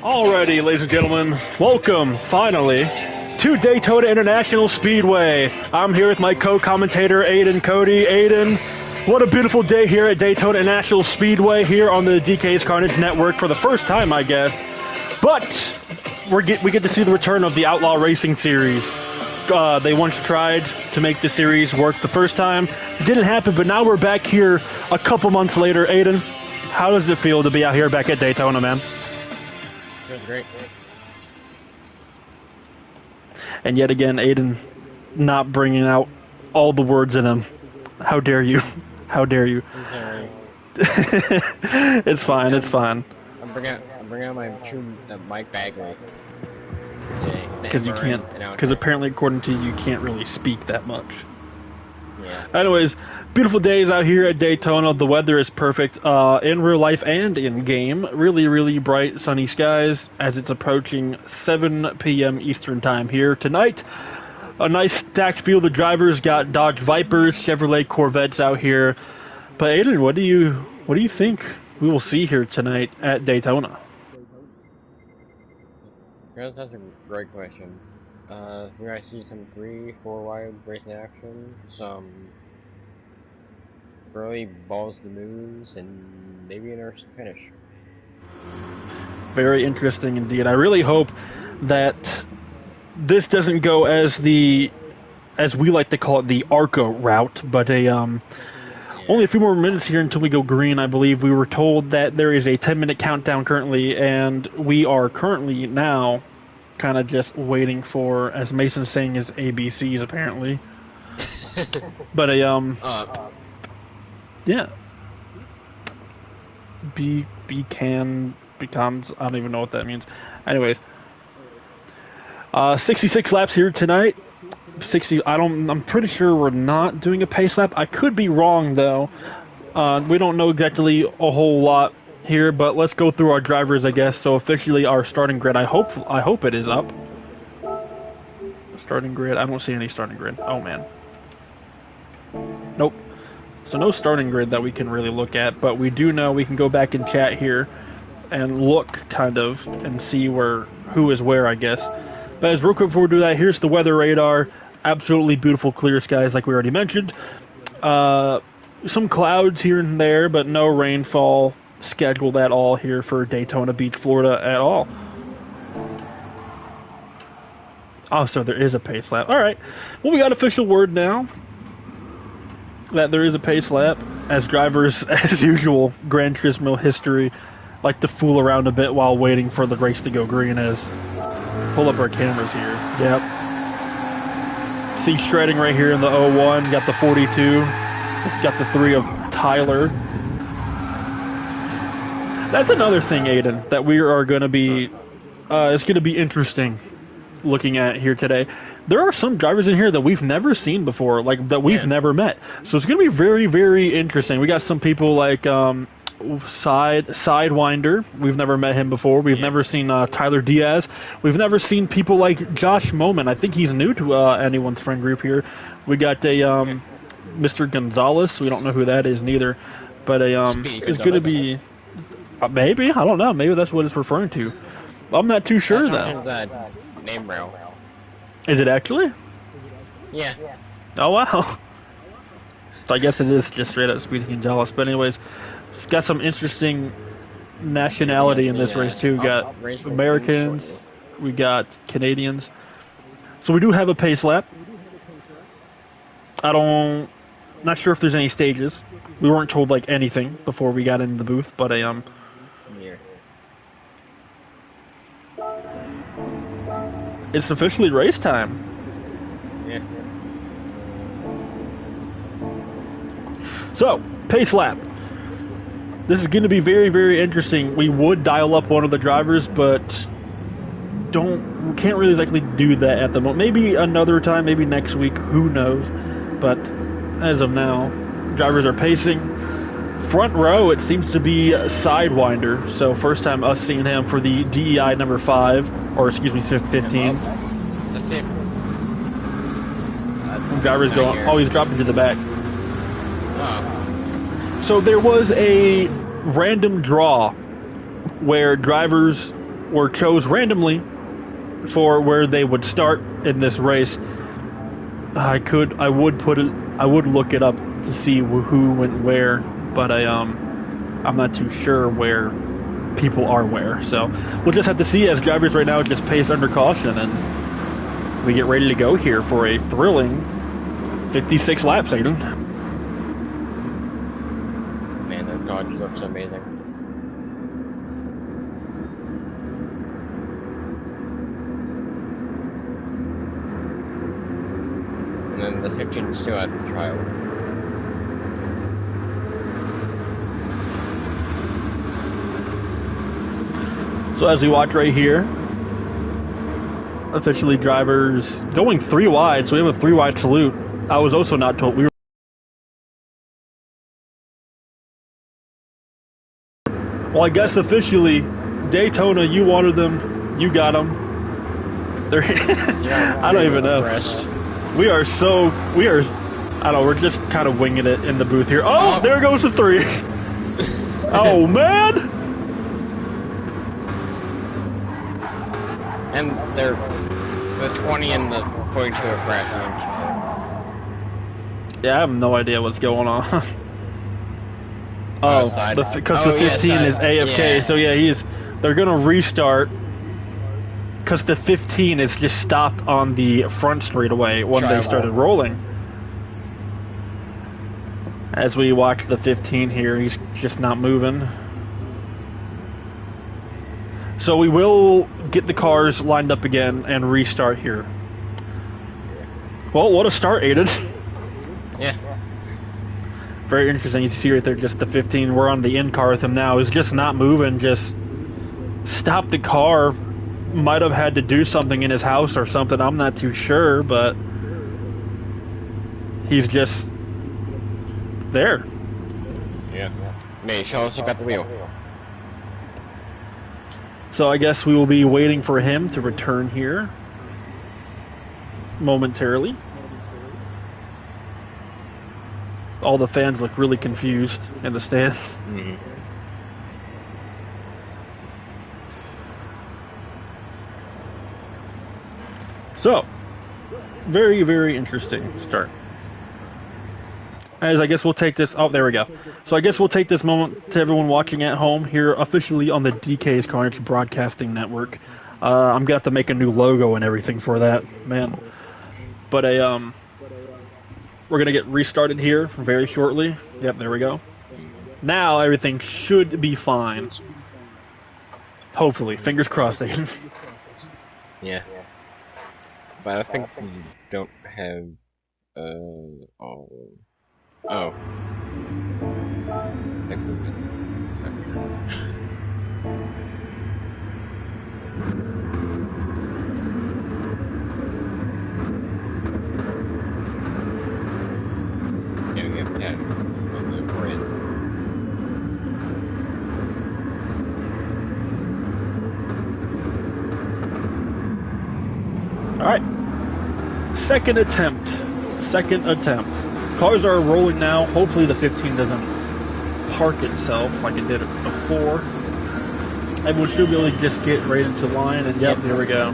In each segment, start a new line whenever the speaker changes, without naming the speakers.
Alrighty, ladies and gentlemen, welcome, finally, to Daytona International Speedway. I'm here with my co-commentator, Aiden Cody. Aiden, what a beautiful day here at Daytona International Speedway here on the DKisKarnage network for the first time, I guess. But we get to see the return of the Outlaw Racing Series. They once tried to make the series work the first time. It didn't happen, but now we're back here a couple months later. Aiden, how does it feel to be out here back at Daytona, man?
Feels great.
And yet again, Aiden not bringing out all the words in him. How dare you? How dare you?
I'm sorry.
It's fine, it's fine.
I'm bringing out my true Mike Bagley.
Because you can't, because apparently according to you can't really speak that much.
Yeah.
Anyways, beautiful days out here at Daytona. The weather is perfect in real life and in game. Really, really bright, sunny skies as it's approaching 7 p.m. Eastern time here tonight. A nice stacked field of drivers. Got Dodge Vipers, Chevrolet Corvettes out here. But Aiden, what do you think we will see here tonight at Daytona?
That's a great question. We're gonna see some 3-4 wide racing action, some early balls to moves, and maybe an interesting finish.
Very interesting indeed. I really hope that this doesn't go as we like to call it, the ARCA route, but only a few more minutes here until we go green. I believe we were told that there is a 10-minute countdown currently, and we are currently now kind of just waiting for, as Mason's saying, his ABCs apparently. But yeah. Becomes, I don't even know what that means. Anyways, 66 laps here tonight. 60. I'm pretty sure we're not doing a pace lap. I could be wrong though. We don't know exactly a whole lot here, but let's go through our drivers, I guess. So officially, our starting grid. I hope it is up. Starting grid. I don't see any starting grid. Oh man. Nope. So no starting grid that we can really look at, but we do know we can go back and chat here and look kind of and see who is where, I guess. But as real quick before we do that, here's the weather radar. Absolutely beautiful clear skies like we already mentioned. Some clouds here and there, but no rainfall scheduled at all here for Daytona Beach, Florida at all. Oh, so there is a pace lap. All right. Well, we got official word now that there is a pace lap, as drivers, as usual, Gran Turismo history, like to fool around a bit while waiting for the race to go green. As pull up our cameras here. Yep. See shredding right here in the 01. Got the 42. Got the 3 of Tyler. That's another thing, Aiden, that we are going to be, it's going to be interesting looking at here today. There are some drivers in here that we've never seen before, like that we've never met. So it's going to be very, very interesting. We got some people like Sidewinder. We've never met him before. We've never seen Tyler Diaz. We've never seen people like Josh Moman. I think he's new to anyone's friend group here. We got a Mr. Gonzalez. We don't know who that is neither. But it's going to be... maybe, I don't know. Maybe that's what it's referring to. I'm not too sure though.
Name rail.
Is it actually?
Yeah.
Oh wow. So I guess it is just straight up Speedy Gonzalez. But anyways, it's got some interesting nationality in this race too. We got Americans, we got Canadians. So we do have a pace lap. Not sure if there's any stages. We weren't told like anything before we got into the booth, but it's officially race time.
Yeah.
So, pace lap. This is going to be very, very interesting. We would dial up one of the drivers, but we can't really exactly do that at the moment. Maybe another time, maybe next week, who knows. But as of now, drivers are pacing. Front row, it seems to be Sidewinder. So first time us seeing him for the DEI number 5, or excuse me, 15.
That's it.
Drivers going, always dropping to the back.
Oh.
So there was a random draw where drivers were chose randomly for where they would start in this race. I would look it up to see who went where, but I'm not too sure where people are where. So we'll just have to see as drivers right now just pace under caution, and we get ready to go here for a thrilling 56 laps, Aiden.
Man, that Dodge looks amazing. And then the 15 still at the trial.
So as we watch right here, officially drivers going 3 wide, so we have a 3 wide salute. I was also not told. Well, I guess officially, Daytona, you wanted them, you got them. They're
Yeah,
I don't even know.
Rest.
I don't know, we're just kind of winging it in the booth here. Oh, there goes the 3. Oh, man.
And they're the 20 and the going to a crash.
Yeah, I have no idea what's going on. Oh, because the 15 is AFK,
yeah.
so yeah, they're gonna restart because the 15 is just stopped on the front straightaway when they started rolling. As we watch the 15 here, he's just not moving. So we will get the cars lined up again and restart here. Well, what a start, Aiden.
Yeah.
Very interesting. You see right there, just the 15. We're on the in car with him now. He's just not moving. Just stopped the car. Might have had to do something in his house or something. I'm not too sure, but he's just there.
Yeah. May, show us you got the wheel.
So I guess we will be waiting for him to return here momentarily. All the fans look really confused in the stands.
Mm-hmm.
So, very, very interesting start. As I guess we'll take this... Oh, there we go. So I guess we'll take this moment to everyone watching at home here officially on the DKisKarnage Broadcasting Network. I'm going to have to make a new logo and everything for that, man. But we're going to get restarted here very shortly. Yep, there we go. Now everything should be fine. Hopefully. Fingers crossed, Aiden.
Yeah. But I think we don't have... Oh. I think we're good. Yeah, we have 10 on the grid.
Alright. Second attempt. Cars are rolling now. Hopefully the 15 doesn't park itself like it did before. Everyone should be able to just get right into line, and yep, there we go.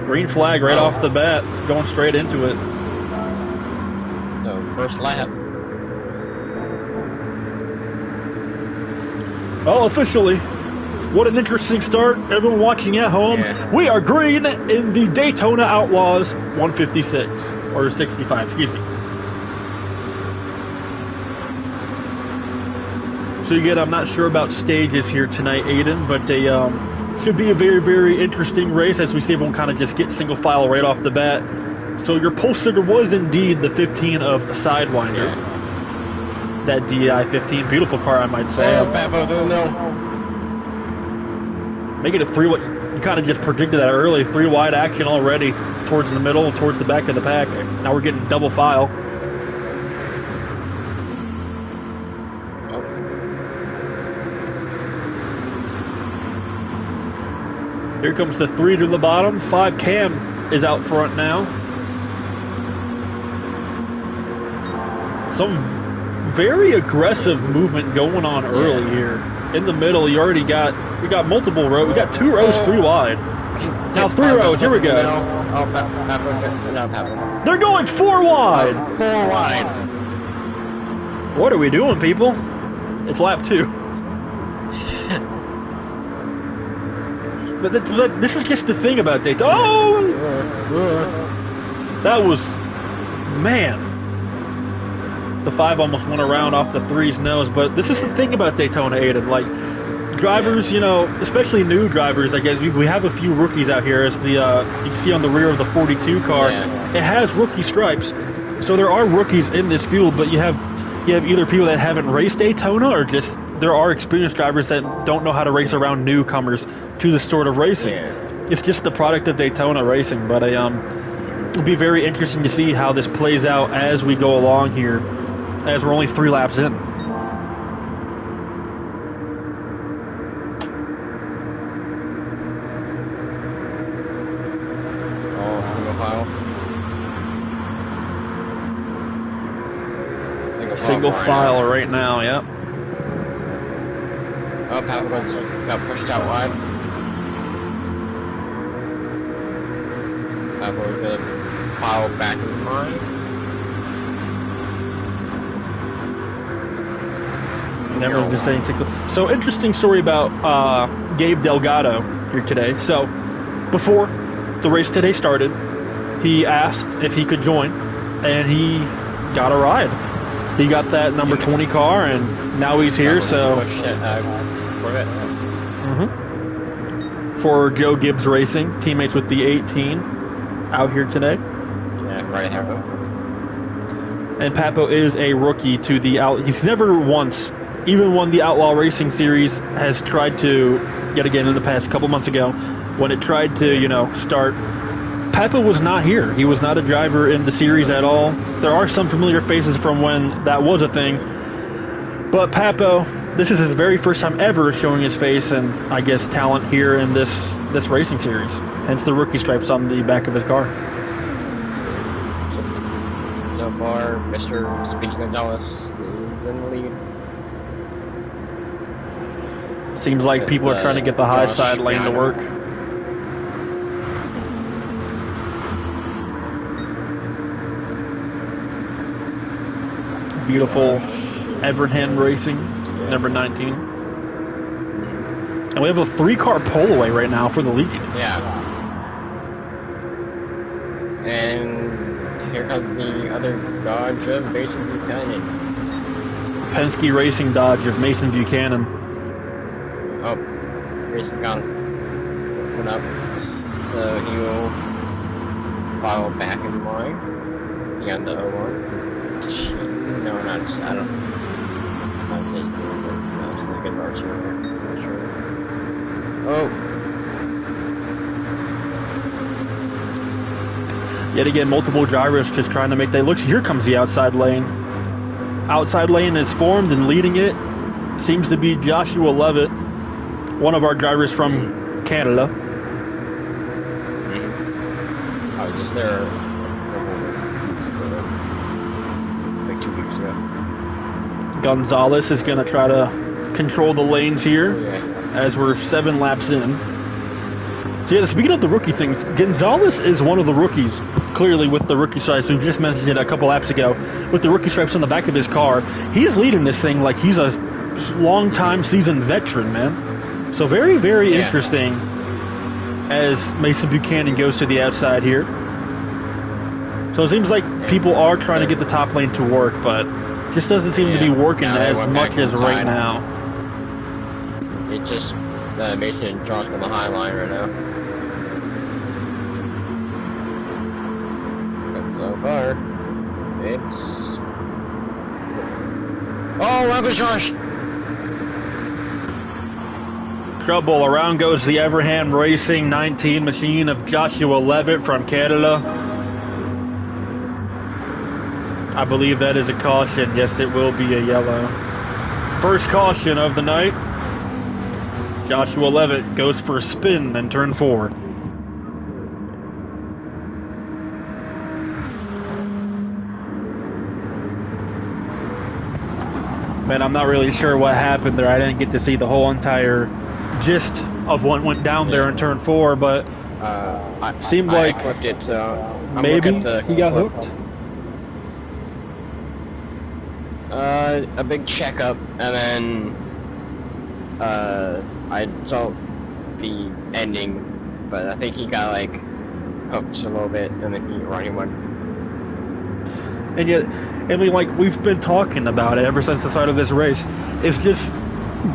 Green flag right off the bat, going straight into it.
So, first lap.
Oh, officially, what an interesting start. Everyone watching at home,
yeah.
We are green in the Daytona Outlaws 156, or 65, excuse me. So again, I'm not sure about stages here tonight, Aiden, but they should be a very, very interesting race as we see everyone kind of just get single file right off the bat. So your pole sitter was indeed the 15 of Sidewinder.
Yeah.
That DI 15, beautiful car, I might say.
Oh, Babo, no.
Making it 3 wide. You kind of just predicted that early. 3 wide action already towards the middle, towards the back of the pack. Now we're getting double file.
Oh.
Here comes the 3 to the bottom. 5 Cam is out front now. some very aggressive movement going on early here. In the middle, we got multiple rows. We got 2 rows, 3 wide. Now 3 rows. Here we go. They're going 4 wide.
4 wide.
What are we doing, people? It's lap 2. But this is just the thing about Daytona. Oh! That was... Man. The 5 almost went around off the 3's nose. But this is the thing about Daytona, Aiden. Like, drivers, you know, especially new drivers, I guess, we have a few rookies out here. As the you can see on the rear of the 42 car, it has rookie stripes. So there are rookies in this field, but you have either people that haven't raced Daytona or just there are experienced drivers that don't know how to race around newcomers to this sort of racing. It's just the product of Daytona racing, but it'll be very interesting to see how this plays out as we go along here, as we're only 3 laps in.
Oh, single file.
Single file right now, yep.
Oh, Pavel got pushed out wide. Pavel is going to pile back in line.
Never just saying single. So, interesting story about Gabe Delgado here today. So, before the race today started, he asked if he could join, and he got a ride. He got that number 20 car, and now he's here, so... For Joe Gibbs Racing, teammates with the 18, out here today.
Yeah, right here.
And Papo is a rookie to the He's never once even won the Outlaw Racing Series, has tried to, yet again in the past couple months ago, when it tried to, you know, start... Papo was not here. He was not a driver in the series at all. There are some familiar faces from when that was a thing. But Papo, this is his very first time ever showing his face and, I guess, talent here in this racing series. Hence the rookie stripes on the back of his car.
So far, Mr. Speedy Gonzalez is in the lead.
Seems like people are trying to get the high side lane to work. Beautiful Everhand Racing, number 19. And we have a 3-car pole away right now for the lead.
Yeah. And here comes the other Dodge of Mason Buchanan.
Penske Racing Dodge of Mason Buchanan.
Oh, Mason got him. Went up. So he will follow back in line. He got the 01. No, not just, I don't. I'm saying, I was thinking March here. Not sure. Oh!
Yet again, multiple drivers just trying to make their looks. Here comes the outside lane. Outside lane is formed, and leading it seems to be Joshua Levitt, one of our drivers from Canada.
I was just there.
Gonzalez is going to try to control the lanes here as we're 7 laps in. So yeah, speaking of the rookie things, Gonzalez is one of the rookies, clearly with the rookie stripes. We just mentioned it a couple laps ago, with the rookie stripes on the back of his car. He is leading this thing like he's a long-time seasoned veteran, man. So very, very interesting as Mason Buchanan goes to the outside here. So it seems like people are trying to get the top lane to work, but just doesn't seem to be working as much as right now.
It just Mason dropped on the high line right now. But so far, it's... Oh, rubber Josh!
Trouble. Around goes the Everhand Racing 19 machine of Joshua Levitt from Canada. I believe that is a caution. Yes, it will be a yellow. First caution of the night. Joshua Levitt goes for a spin and turn forward. Man, I'm not really sure what happened there. I didn't get to see the whole entire gist of what went down there in turn 4, but seemed like
I clipped it, so I'm
maybe
looking at the
he got
clip.
hooked.
A big checkup, and then I saw the ending, but I think he got like hooked a little bit, and then he running one.
And yet, I mean, like, we've been talking about it ever since the start of this race. It's just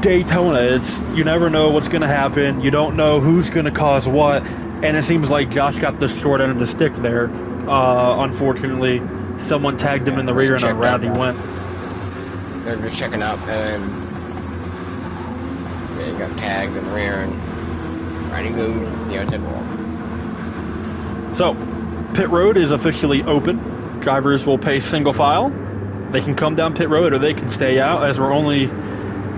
Daytona. It's, you never know what's going to happen. You don't know who's going to cause what. And it seems like Josh got the short end of the stick there. Unfortunately, someone tagged him in the rear and around he went.
They're just checking up, and he got tagged in the rear, and riding moved the outside wall.
So, pit road is officially open. Drivers will pace single file. They can come down pit road or they can stay out, as we're only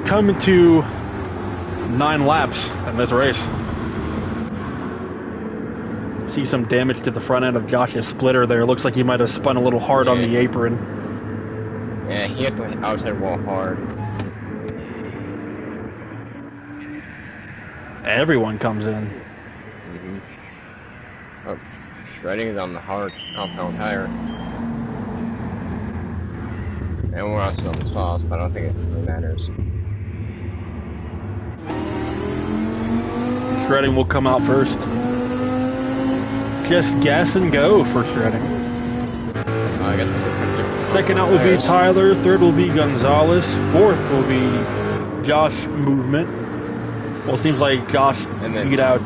coming to 9 laps in this race. See some damage to the front end of Josh's splitter there. Looks like he might have spun a little hard on the apron.
Yeah, he hit the outside wall hard.
Everyone comes in.
Oh, shredding is on the hard compound tire. And we're also on the sauce, but I don't think it really matters.
Shredding will come out first. Just gas and go for shredding.
I guess
Second out will be Tyler. Third will be Gonzalez. Fourth will be Josh Movement. Well, it seems like Josh beat out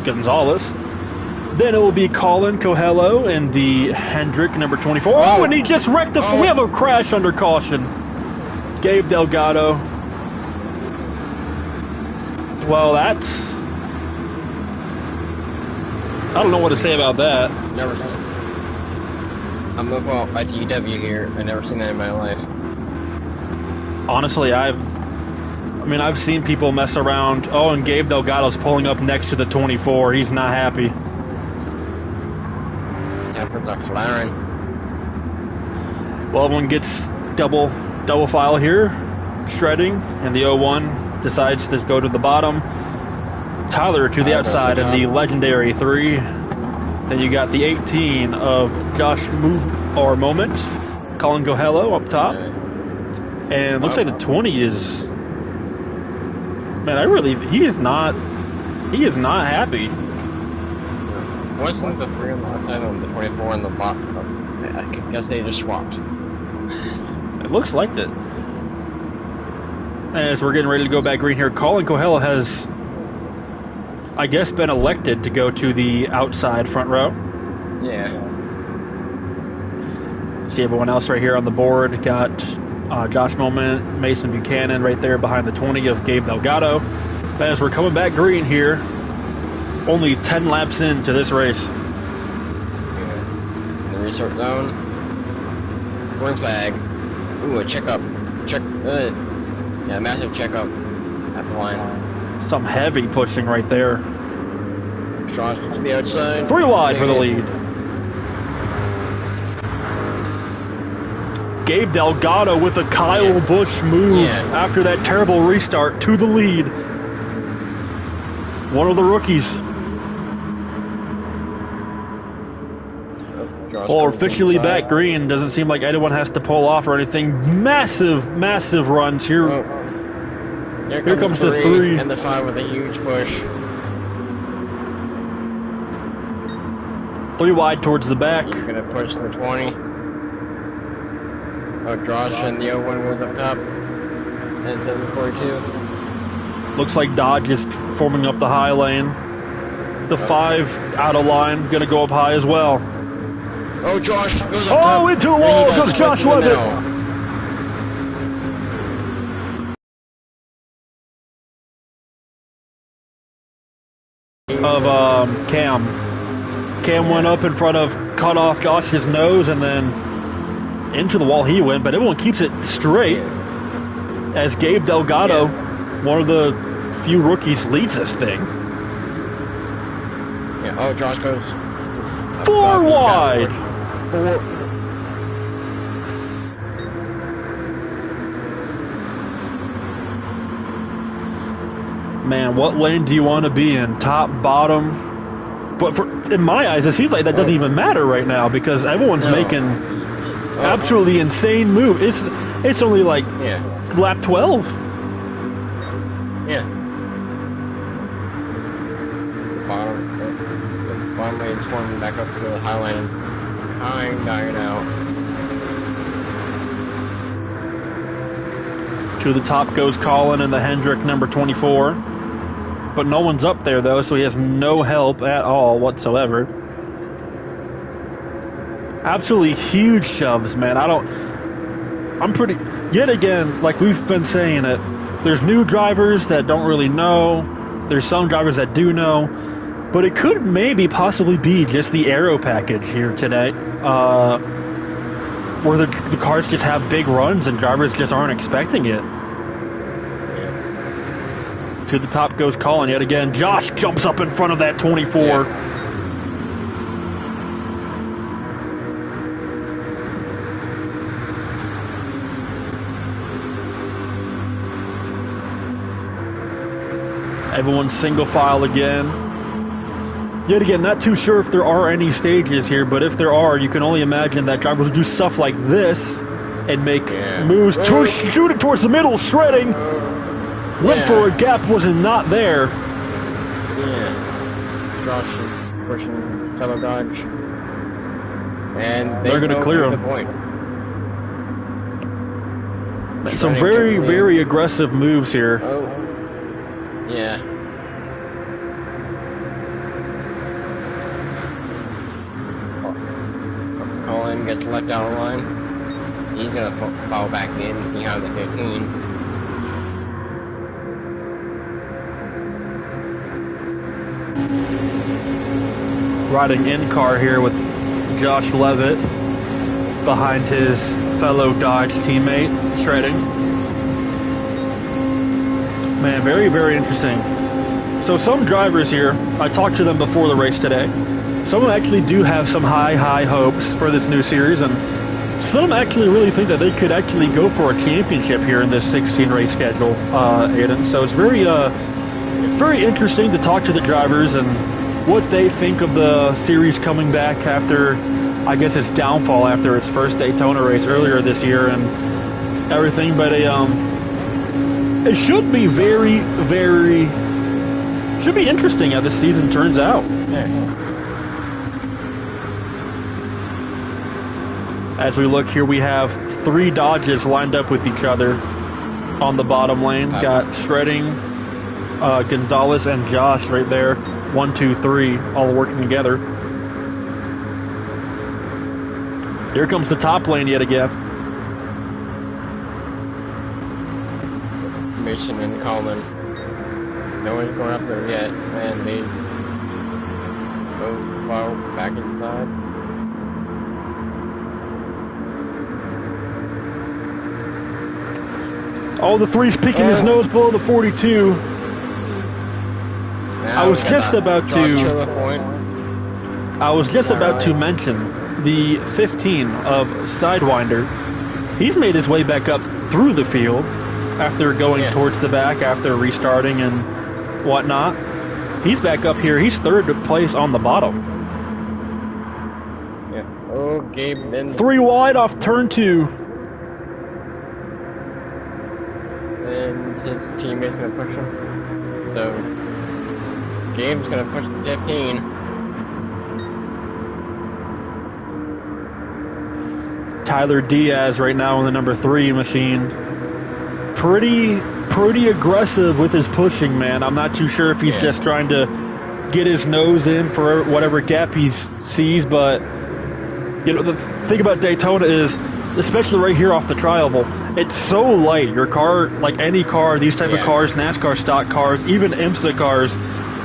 Gonzalez. Then it will be Colin Coelho and the Hendrick number 24. Oh, and he just wrecked the... We have a crash under caution. Gabe Delgado. Well, that's... I don't know what to say about that.
Never seen it. I'm looking at DW here. I've never seen that in my life.
Honestly, I've seen people mess around. Oh, and Gabe Delgado's pulling up next to the 24. He's not happy.
Tempers are flaring.
Well, everyone gets double file here. Shredding, and the 01 decides to go to the bottom. Tyler to the outside in the legendary 3. Then you got the 18 of Josh Moment. Colin Coelho up top. And looks like the 20 is... Man, he is not happy.
Wasn't the 3 on the outside and the 24 on the bottom? I guess they just swapped.
It looks like that. As we're getting ready to go back green here, Colin Coelho has, I guess, been elected to go to the outside front row.
Yeah.
See everyone else right here on the board. Got Josh Moment, Mason Buchanan right there behind the 20 of Gabe Delgado. As we're coming back green here, only 10 laps into this race.
Yeah. In the restart zone. Green flag. Ooh, a checkup. Yeah, massive checkup at the line.
Some heavy pushing right there.
Josh to the outside.
3 wide for the lead. Gabe Delgado with a Kyle Busch move after that terrible restart to the lead. One of the rookies. Well, officially back green. Doesn't seem like anyone has to pull off or anything. Massive runs here. Here comes the 3.
And the 5 with a huge push.
3 wide towards the back.
He's gonna push the 20. Oh, Josh and the 01 was up top. And the 42.
Looks like Dodge is forming up the high lane. The 5 out of line, gonna go up high as well.
Oh, Josh goes up top.
Oh, into the wall goes Josh Levitt. Of Cam. Cam went up in front of, cut off Josh's nose, and then into the wall he went, but everyone keeps it straight as Gabe Delgado, one of the few rookies, leads this thing.
Yeah, oh, Josh goes
4 wide.
4.
man, what lane do you want to be in? Top, bottom? But in my eyes, it seems like that doesn't even matter right now because everyone's making absolutely insane moves. It's only like lap 12.
Yeah. Bottom lane's forming back up to the high lane. I'm dying out.
To the top goes Colin and the Hendrick number 24. But no one's up there, though, so he has no help at all whatsoever. Absolutely huge shoves, man. Yet again, like we've been saying it, there's new drivers that don't really know. There's some drivers that do know. But it could maybe possibly be just the aero package here today. Where the cars just have big runs and drivers just aren't expecting it. To the top goes Colin yet again. Josh jumps up in front of that 24. Yeah. Everyone's single file again. Yet again, not too sure if there are any stages here, but if there are, you can only imagine that drivers will do stuff like this and make moves, shoot it towards the middle, shredding. Went for a gap, wasn't not there.
Yeah. Josh is pushing fellow Dodge. And
they're going to clear him. Some very, very aggressive moves here.
Oh. Yeah. Colin gets left out of line. He's going to fall back in behind the 15.
Riding in car here with Josh Levitt behind his fellow Dodge teammate, shredding. Man, very, very interesting. So some drivers here, I talked to them before the race today. Some of them actually do have some high hopes for this new series, and some of them actually really think that they could actually go for a championship here in this 16-race schedule, Aiden. So it's very, very interesting to talk to the drivers and what they think of the series coming back after, I guess, its downfall after its first Daytona race earlier this year and everything. But it should be should be interesting how this season turns out.
Yeah.
As we look here, we have 3 Dodges lined up with each other on the bottom lane. Got Shredding, Gonzalez, and Josh right there. 1, 2, 3, all working together. Here comes the top lane yet again.
Mason and Coleman. No one's going up there yet, and they go far back inside.
Oh, the 3's peeking his nose below the 42. I was just about to mention the 15 of Sidewinder. He's made his way back up through the field after going towards the back after restarting and whatnot. He's back up here. He's 3rd place on the bottom.
Yeah. Oh, Gabe then
3 wide off turn 2.
And his teammate's gonna push him. So Gabe's gonna push the 15.
Tyler Diaz right now in the number 3 machine. Pretty aggressive with his pushing, man. I'm not too sure if he's just trying to get his nose in for whatever gap he sees, but you know, the thing about Daytona is, especially right here off the tri-oval, it's so light. Your car, like any car, these type of cars, NASCAR stock cars, even IMSA cars,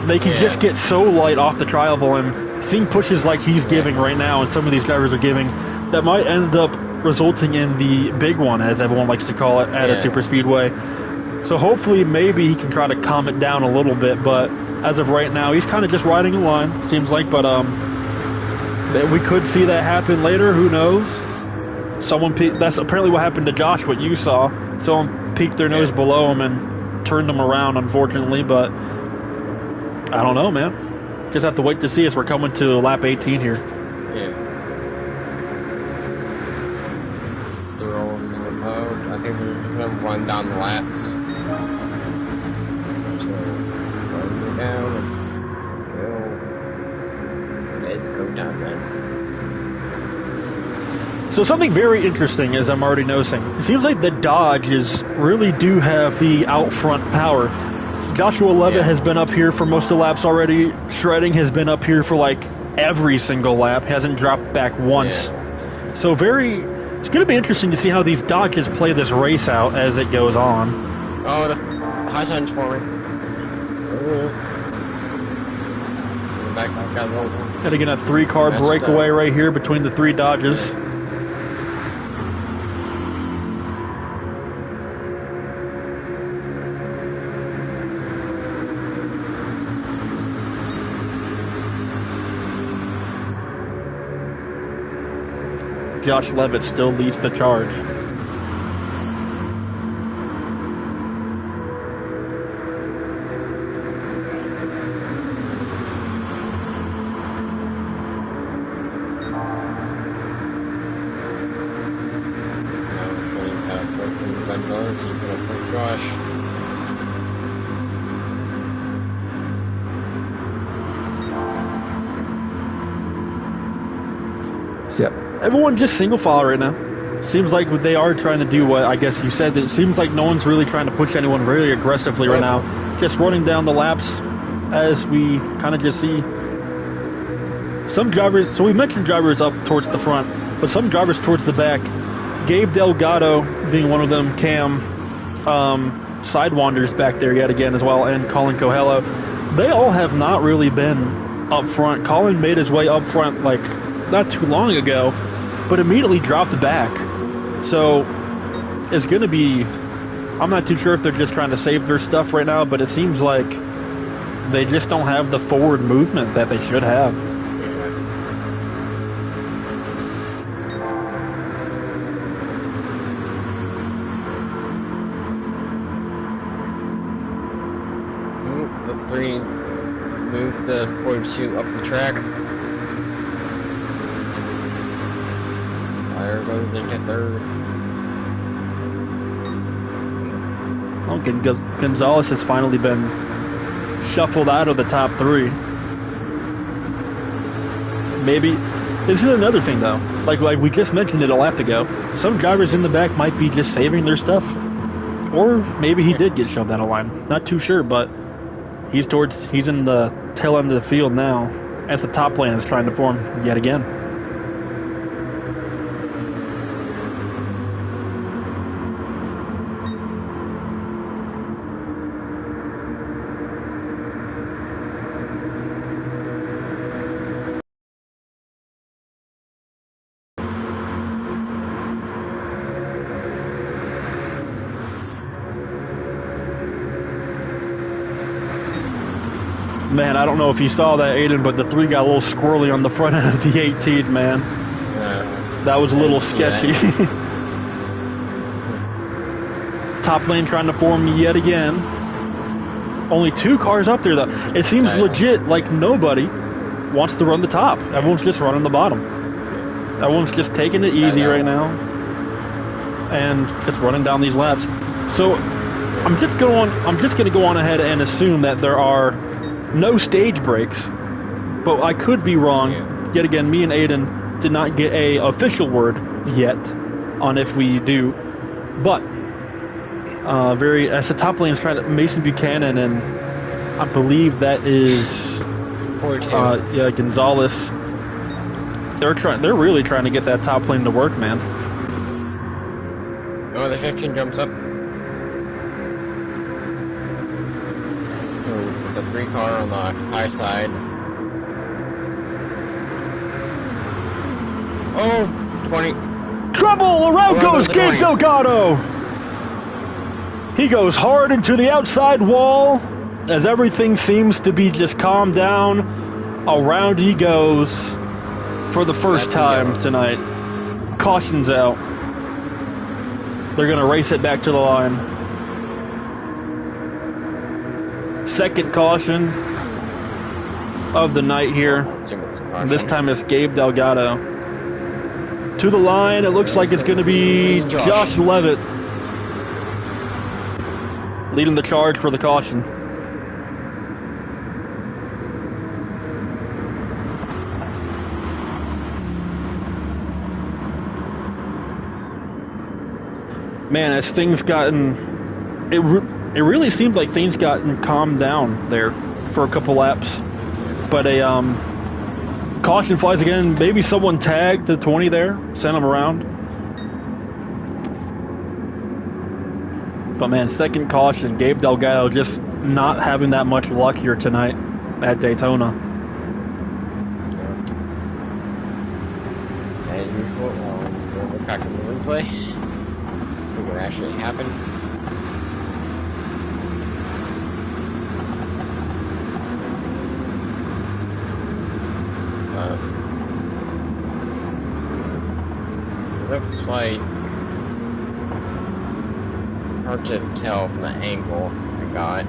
they can just get so light off the tri-oval, and seeing pushes like he's giving right now and some of these drivers are giving, that might end up resulting in the big one, as everyone likes to call it, at a super speedway. So hopefully maybe he can try to calm it down a little bit, but as of right now, he's kind of just riding a line, seems like, but we could see that happen later, who knows? That's apparently what happened to Josh, what you saw. Someone peeked their nose below him and turned them around, unfortunately, but I don't know, man. Just have to wait to see as we're coming to lap 18 here.
Yeah. They're all single mode. I think we're going to run down the laps. So, run down. Let's go down, man.
So something very interesting, as I'm already noticing, it seems like the Dodges really do have the out front power. Joshua Levitt has been up here for most of the laps already. Shredding has been up here for like every single lap, hasn't dropped back once.
Yeah.
So it's going to be interesting to see how these Dodges play this race out as it goes on.
Oh, the high sign's for me. Back,
Gotta get a 3-car breakaway right here between the 3 Dodges. Josh Levitt still leads the charge. Yep. Everyone just single file right now. Seems like they are trying to do what I guess you said. It seems like no one's really trying to push anyone really aggressively right now. Just running down the laps as we kind of just see some drivers. So we mentioned drivers up towards the front, but some drivers towards the back. Gabe Delgado being one of them. Cam Sidewanders back there yet again as well, and Colin Coelho. They all have not really been up front. Colin made his way up front like not too long ago, but immediately dropped back. So it's going to be, I'm not too sure if they're just trying to save their stuff right now, but it seems like they just don't have the forward movement that they should have.
The 3 moved the 42 up the track. Fire goes into 3rd.
Well, Gonzalez has finally been shuffled out of the top 3. Maybe this is another thing though. Like we just mentioned it a lap ago. Some drivers in the back might be just saving their stuff, or maybe he did get shoved out of line. Not too sure, but he's in the tail end of the field now, as the top lane is trying to form yet again. Man, I don't know if you saw that, Aiden, but the 3 got a little squirrely on the front end of the 18, man. That was a little sketchy. Top lane trying to form yet again. Only 2 cars up there, though. It seems legit like nobody wants to run the top. Everyone's just running the bottom. Everyone's just taking it easy right now and just running down these laps. So I'm just going to go on ahead and assume that there are no stage breaks, but I could be wrong. Yet again, me and Aiden did not get a official word yet on if we do. But as the top lane is trying to Mason Buchanan, and I believe that is Gonzalez. They're really trying to get that top lane to work, man.
Oh, the 15 jumps up. It's a 3-car on the high side. Oh, 20.
Trouble! Around goes Gabe Delgado! He goes hard into the outside wall as everything seems to be just calmed down. Around he goes for the first time tonight. Caution's out. They're going to race it back to the line. second caution of the night here. This time it's Gabe Delgado. To the line, it looks like it's going to be Josh Levitt leading the charge for the caution. Man, as things gotten, it really seemed like things gotten calmed down there for a couple laps. But a caution flies again. Maybe someone tagged the 20 there, sent him around. But man, second caution. Gabe Delgado just not having that much luck here tonight at Daytona.
As usual, we'll back in the replay. What actually happened. Looks like hard to tell from the angle I got,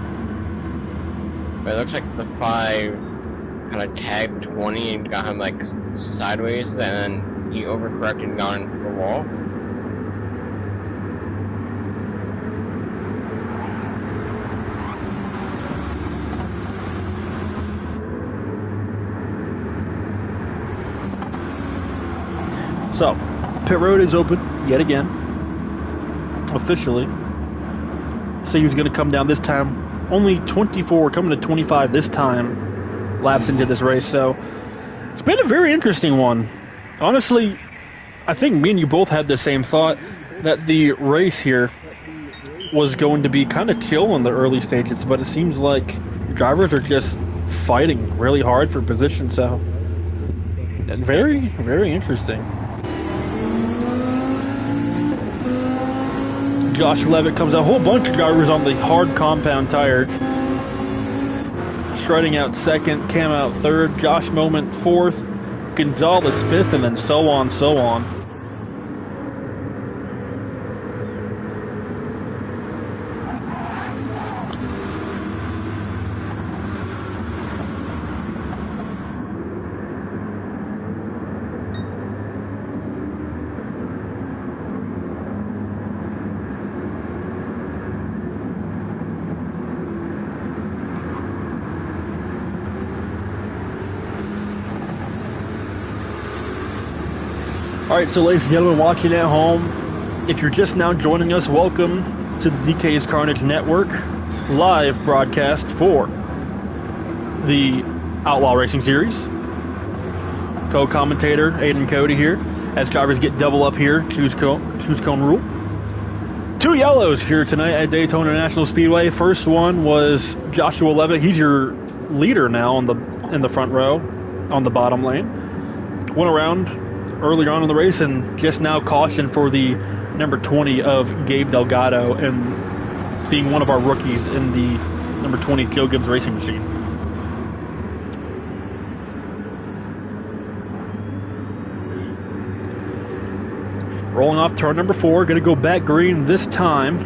but it looks like the 5 kind of tagged 20 and got him like sideways, and then he overcorrected and got into the wall.
So, pit road is open yet again, officially. So he was going to come down this time. Only 24, coming to 25 this time, laps into this race. So, it's been a very interesting one. Honestly, I think me and you both had the same thought, that the race here was going to be kind of chill in the early stages, but it seems like drivers are just fighting really hard for position. So, very, very interesting. Josh Levitt comes out. A whole bunch of drivers on the hard compound tire. Shredding out second, Cam out third, Josh Moment fourth, Gonzalez fifth, and then so on, so on. Alright, so ladies and gentlemen watching at home, if you're just now joining us, welcome to the DKisKarnage Network live broadcast for the Outlaw Racing Series. Co-commentator Aiden Cody here, as drivers get double up here, choose cone rule. 2 yellows here tonight at Daytona National Speedway. First one was Joshua Levitt. He's your leader now in the front row, on the bottom lane. Went around earlier on in the race and just now caution for the number 20 of Gabe Delgado, and being one of our rookies in the number 20 Joe Gibbs Racing Machine. Rolling off turn number 4, going to go back green this time.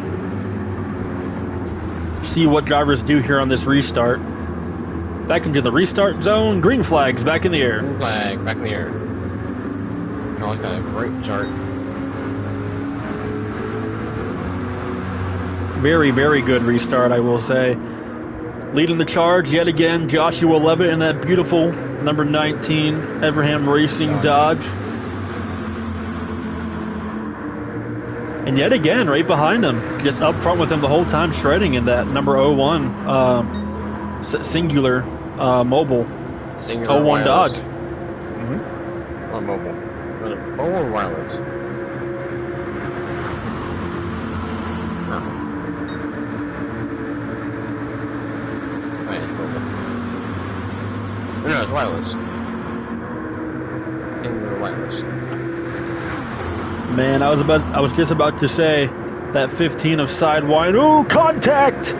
See what drivers do here on this restart. Back into the restart zone, green flags back in the air.
Green flag back in the air. I like a great chart.
Very, very good restart, I will say. Leading the charge yet again, Joshua Levitt in that beautiful number 19 Everham Racing Dodge. And yet again, right behind him, just up front with him the whole time, shredding in that number 01 singular mobile.
Singular
01 Dodge.
Or mobile. Or wireless. No, it's wireless. Singular wireless.
Man, I was just about to say that 15 of Sidewine. Ooh, contact!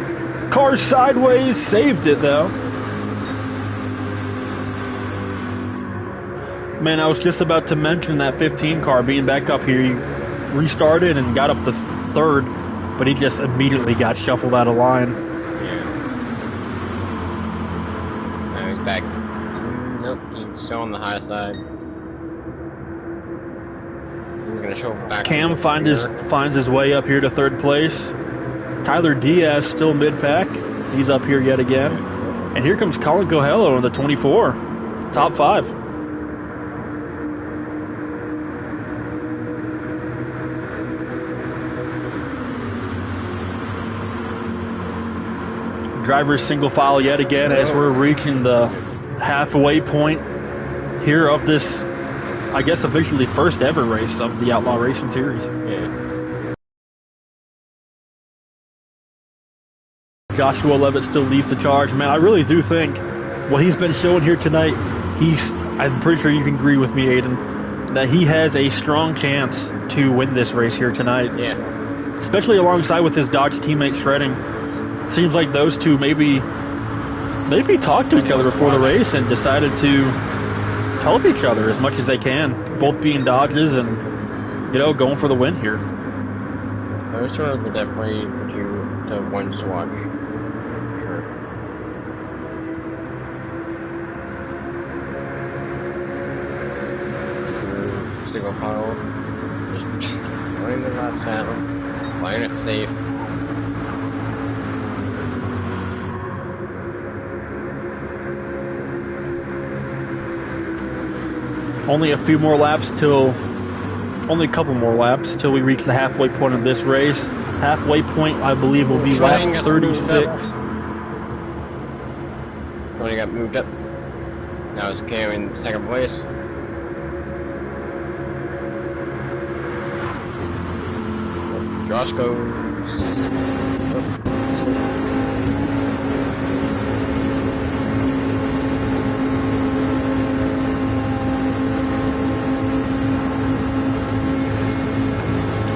Car sideways, saved it though. Man, I was just about to mention that 15 car being back up here. He restarted and got up to third, but he just immediately got shuffled out of line.
Yeah. back. Nope, he's still on the high side. He's gonna show back.
Cam finds his way up here to third place. Tyler Diaz still mid-pack. He's up here yet again. And here comes Colin Coelho in the 24. Top 5. Drivers single file yet again as we're reaching the halfway point here of this, I guess, officially first ever race of the Outlaw Racing Series.
Yeah.
Joshua Levitt still leads the charge. Man, I really do think what he's been showing here tonight, I'm pretty sure you can agree with me, Aiden, that he has a strong chance to win this race here tonight.
Yeah.
Especially alongside with his Dodge teammate Shredding. Seems like those two maybe talked to each other before the race and decided to help each other as much as they can, both being Dodges and, going for the win here.
Those two are definitely the ones to watch. Sure. Single file. Just running the laps at them, playing it safe.
Only a couple more laps till we reach the halfway point of this race. Halfway point, I believe, will be lap 36.
Tony got moved up. Now it's Cam in second place. Josh goes.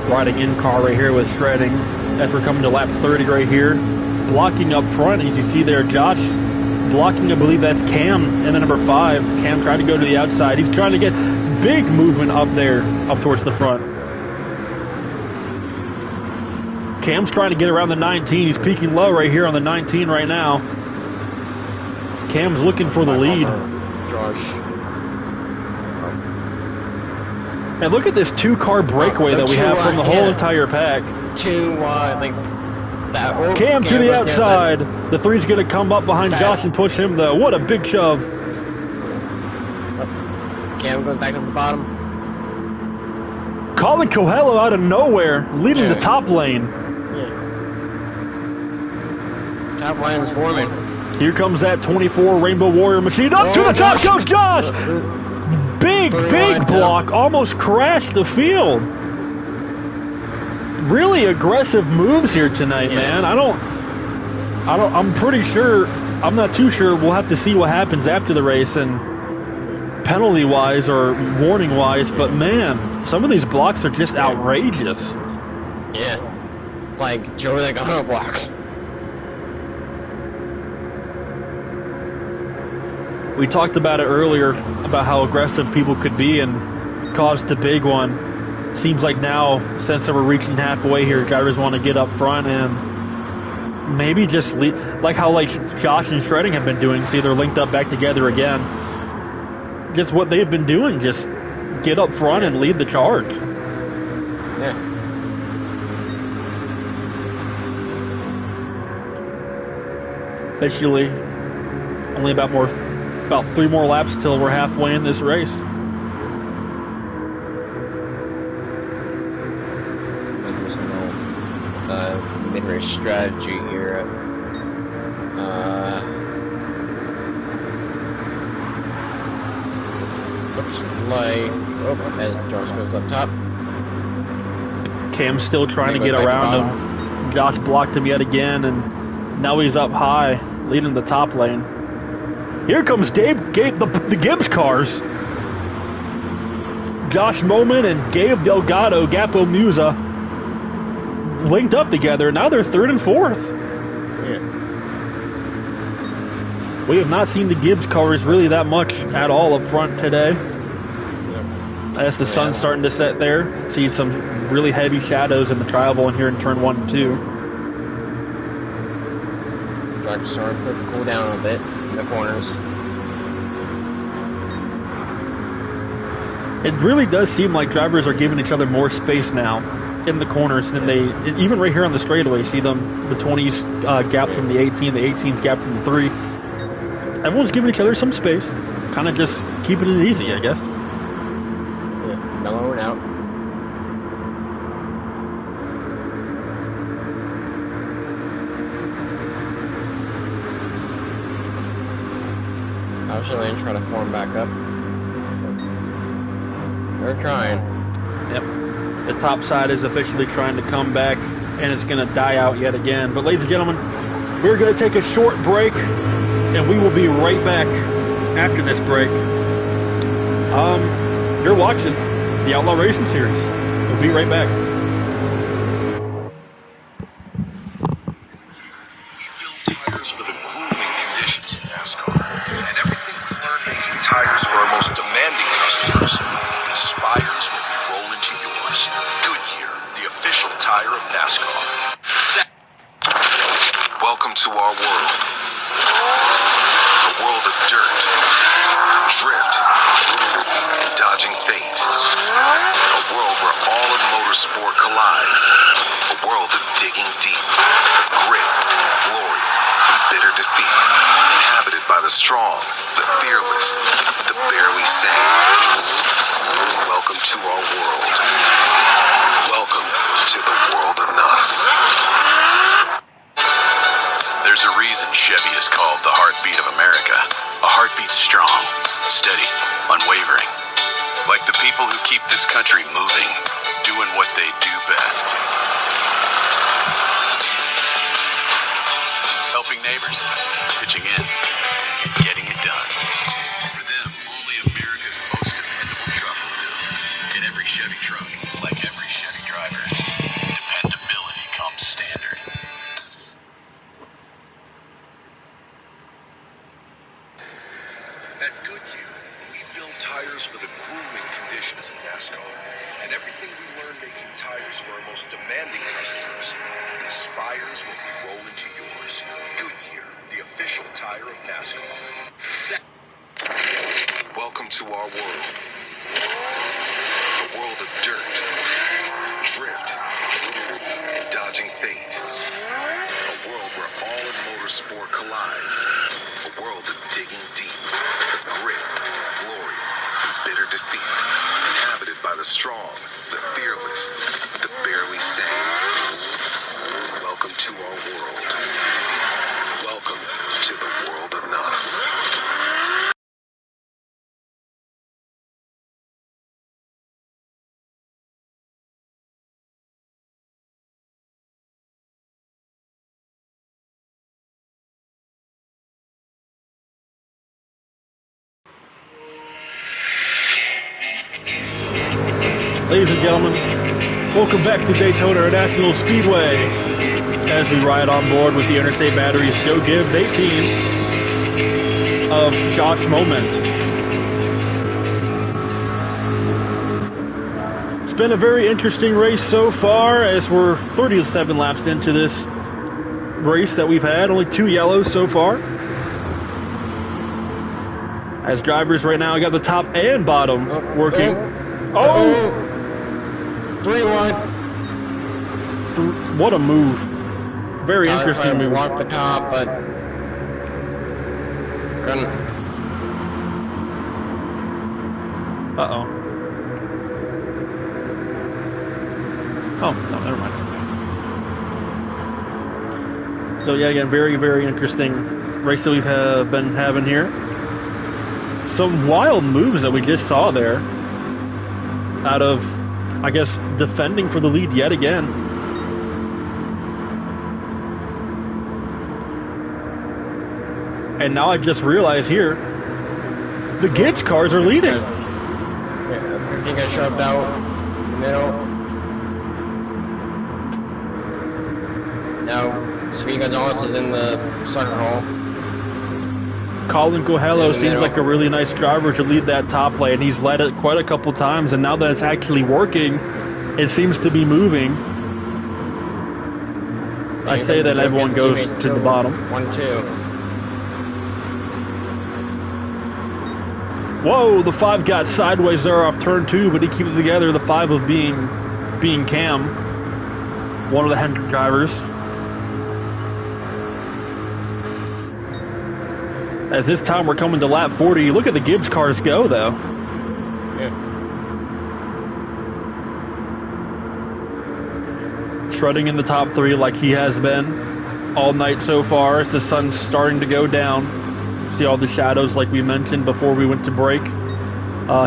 Riding in car right here with Shredding as we're coming to lap 30 right here. Blocking up front, as you see there, Josh blocking, I believe that's Cam in the number 5. Cam trying to go to the outside. He's trying to get big movement up there, up towards the front. Cam's trying to get around the 19. He's peaking low right here on the 19 right now. Cam's looking for the lead.
Josh.
And look at this 2-car breakaway that we have from the whole entire pack. Cam to the outside. The 3's going to come up behind Josh and push him, though. What a big shove.
Cam goes back to the bottom.
Colin Coelho out of nowhere, leading the top lane.
Yeah. Top lane is forming.
Here comes that 24 Rainbow Warrior machine. Up to the top goes Josh! Big block, almost crashed the field. Really aggressive moves here tonight, man. I'm pretty sure, I'm not too sure. We'll have to see what happens after the race and penalty-wise or warning-wise, but man, some of these blocks are just outrageous.
Yeah. Like Joe Logano blocks.
We talked about it earlier, about how aggressive people could be and caused the big one. Seems like now, since we're reaching halfway here, drivers want to get up front and maybe just lead, like how Josh and Shredding have been doing. See, they're linked up back together again. Just what they've been doing, just get up front and lead the charge.
Yeah.
Officially, only about 3 more laps till we're halfway in this race.
There's no mid-race strategy here. Looks like as Josh goes up top.
Cam's still trying to get around him. Josh blocked him yet again, and now he's up high, leading the top lane. Here comes the Gibbs cars. Josh Moman and Gabe Delgado, Gapo Musa, linked up together. Now they're 3rd and 4th.
Yeah.
We have not seen the Gibbs cars really that much at all up front today. As the sun's starting to set there, see some really heavy shadows in the travel in here in turn 1 and 2.
Starting to cool down a bit in the corners.
It really does seem like drivers are giving each other more space now in the corners than they, even right here on the straightaway, see them, the 20s gap from the 18, the 18s gap from the 3. Everyone's giving each other some space, kind of just keeping it easy, I guess.
Yeah, mellowing out. I was really trying to form back up. They're trying.
Yep. The top side is officially trying to come back, and it's going to die out yet again. But ladies and gentlemen, we're going to take a short break, and we will be right back after this break. You're watching the Outlaw Racing Series. We'll be right back.
We build tires for the grueling conditions in NASCAR, and everything we learn making tires for our most demanding customers inspires when we roll into yours. Goodyear, the official tire of NASCAR. Welcome to our world. A world of dirt, drift, and dodging fate. A world where all of motorsport collides. A world of digging deep, grit, glory, and bitter defeat. Inhabited by the strong, the fearless, the barely sane. Welcome to our world. Welcome to the world of NOS. There's a reason Chevy is called the heartbeat of America. A heartbeat strong, steady, unwavering. Like the people who keep this country moving, doing what they do best. Helping neighbors, pitching in, and getting it done. For them, only America's most dependable truck will do. In every Chevy truck, like every Chevy driver, dependability comes standard. At Goodyear, we build tires for the grueling conditions in NASCAR, and everything we learn making tires for our most demanding customers inspires when we roll into yours. Goodyear, the official tire of NASCAR. Welcome to our world. A world of dirt, drift, and dodging fate. A world where all of motorsport collides. A world of digging deep, of grit, glory, and bitter defeat. Inhabited by the strong, the fearless, the barely sane. Welcome to our world. Welcome to the world of NOS.
Ladies and gentlemen, welcome back to Daytona International Speedway as we ride on board with the Interstate Batteries Joe Gibbs 18 of Josh Moment. It's been a very interesting race so far as we're 37 laps into this race that we've had. Only 2 yellows so far. As drivers right now, I got the top and bottom working. Oh!
3-1.
What a move. Very interesting move.
Walk the top, but couldn't.
Uh-oh. Oh, no, never mind. So yeah, again, very, very interesting race that we've been having here. Some wild moves that we just saw there out of, I guess, defending for the lead yet again. And now I just realized here, the Gibbs cars are leading.
Yeah, he got shoved out in the middle. Now, Speed Gonzalez is in the center hole.
Colin Coelho seems like a really nice driver to lead that top lane. He's led it quite a couple times, and now that it's actually working, it seems to be moving. I say that everyone goes to the bottom.
1-2.
Whoa, the 5 got sideways there off turn 2, but he keeps it together. The 5 of being Cam, one of the Hendrick drivers. As this time we're coming to lap 40. Look at the Gibbs cars go, though.
Yeah.
Shredding in the top 3 like he has been all night so far as the sun's starting to go down. See all the shadows like we mentioned before we went to break.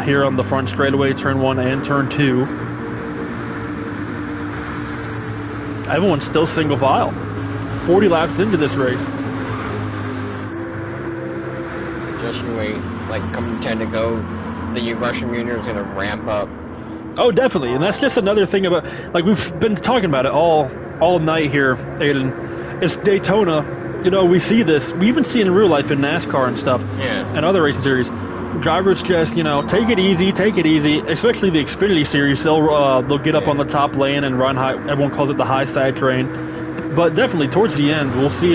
Here on the front straightaway, turn 1 and turn 2. Everyone's still single file. 40 laps into this race.
Just you wait. Like, come 10 to go, the Russian meter is going to ramp up.
Oh, definitely. And that's just another thing about, like, we've been talking about it all night here, Aiden. It's Daytona. You know, we see this. We even see it in real life in NASCAR and stuff.
Yeah.
And other racing series. Drivers just, you know, take it easy. Especially the Xfinity series. They'll get up on the top lane and run high. Everyone calls it the high side train. But definitely towards the end, we'll see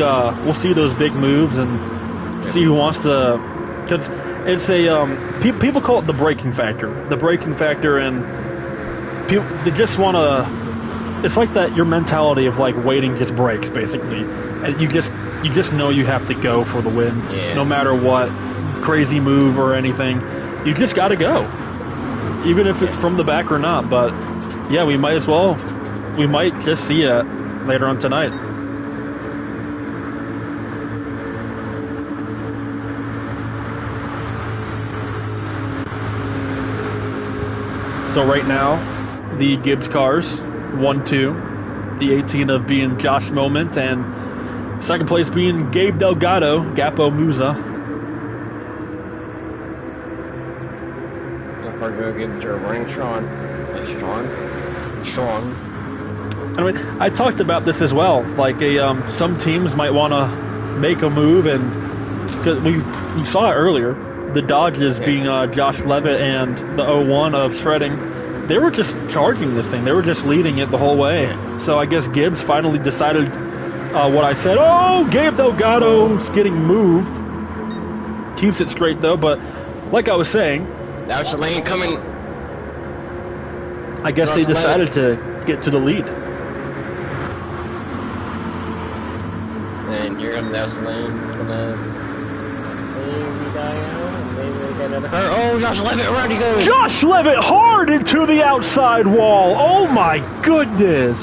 those big moves and see who wants to. Because it's a people call it the braking factor. The braking factor, and people they just want to. It's like that your mentality of like waiting just breaks basically, and you just know you have to go for the win, no matter what crazy move or anything. You just got to go, even if it's from the back or not. But yeah, we might just see it later on tonight. So right now, the Gibbs cars, 1-2. The 18 of being Josh Moment, and second place being Gabe Delgado, Gapo Musa.
Don't forget to give your running Sean.
I mean, I talked about this as well. Like some teams might want to make a move, and because we saw it earlier. The Dodges being Josh Levitt and the 01 of Shredding, they were just charging this thing. They were just leading it the whole way. So I guess Gibbs finally decided what I said. Oh, Gabe Delgado's getting moved. Keeps it straight, though. But like I was saying...
That was the lane coming.
I guess they decided to get to the lead.
And here comes that lane. Oh, Josh Levitt, around he goes.
Josh Levitt hard into the outside wall. Oh my goodness.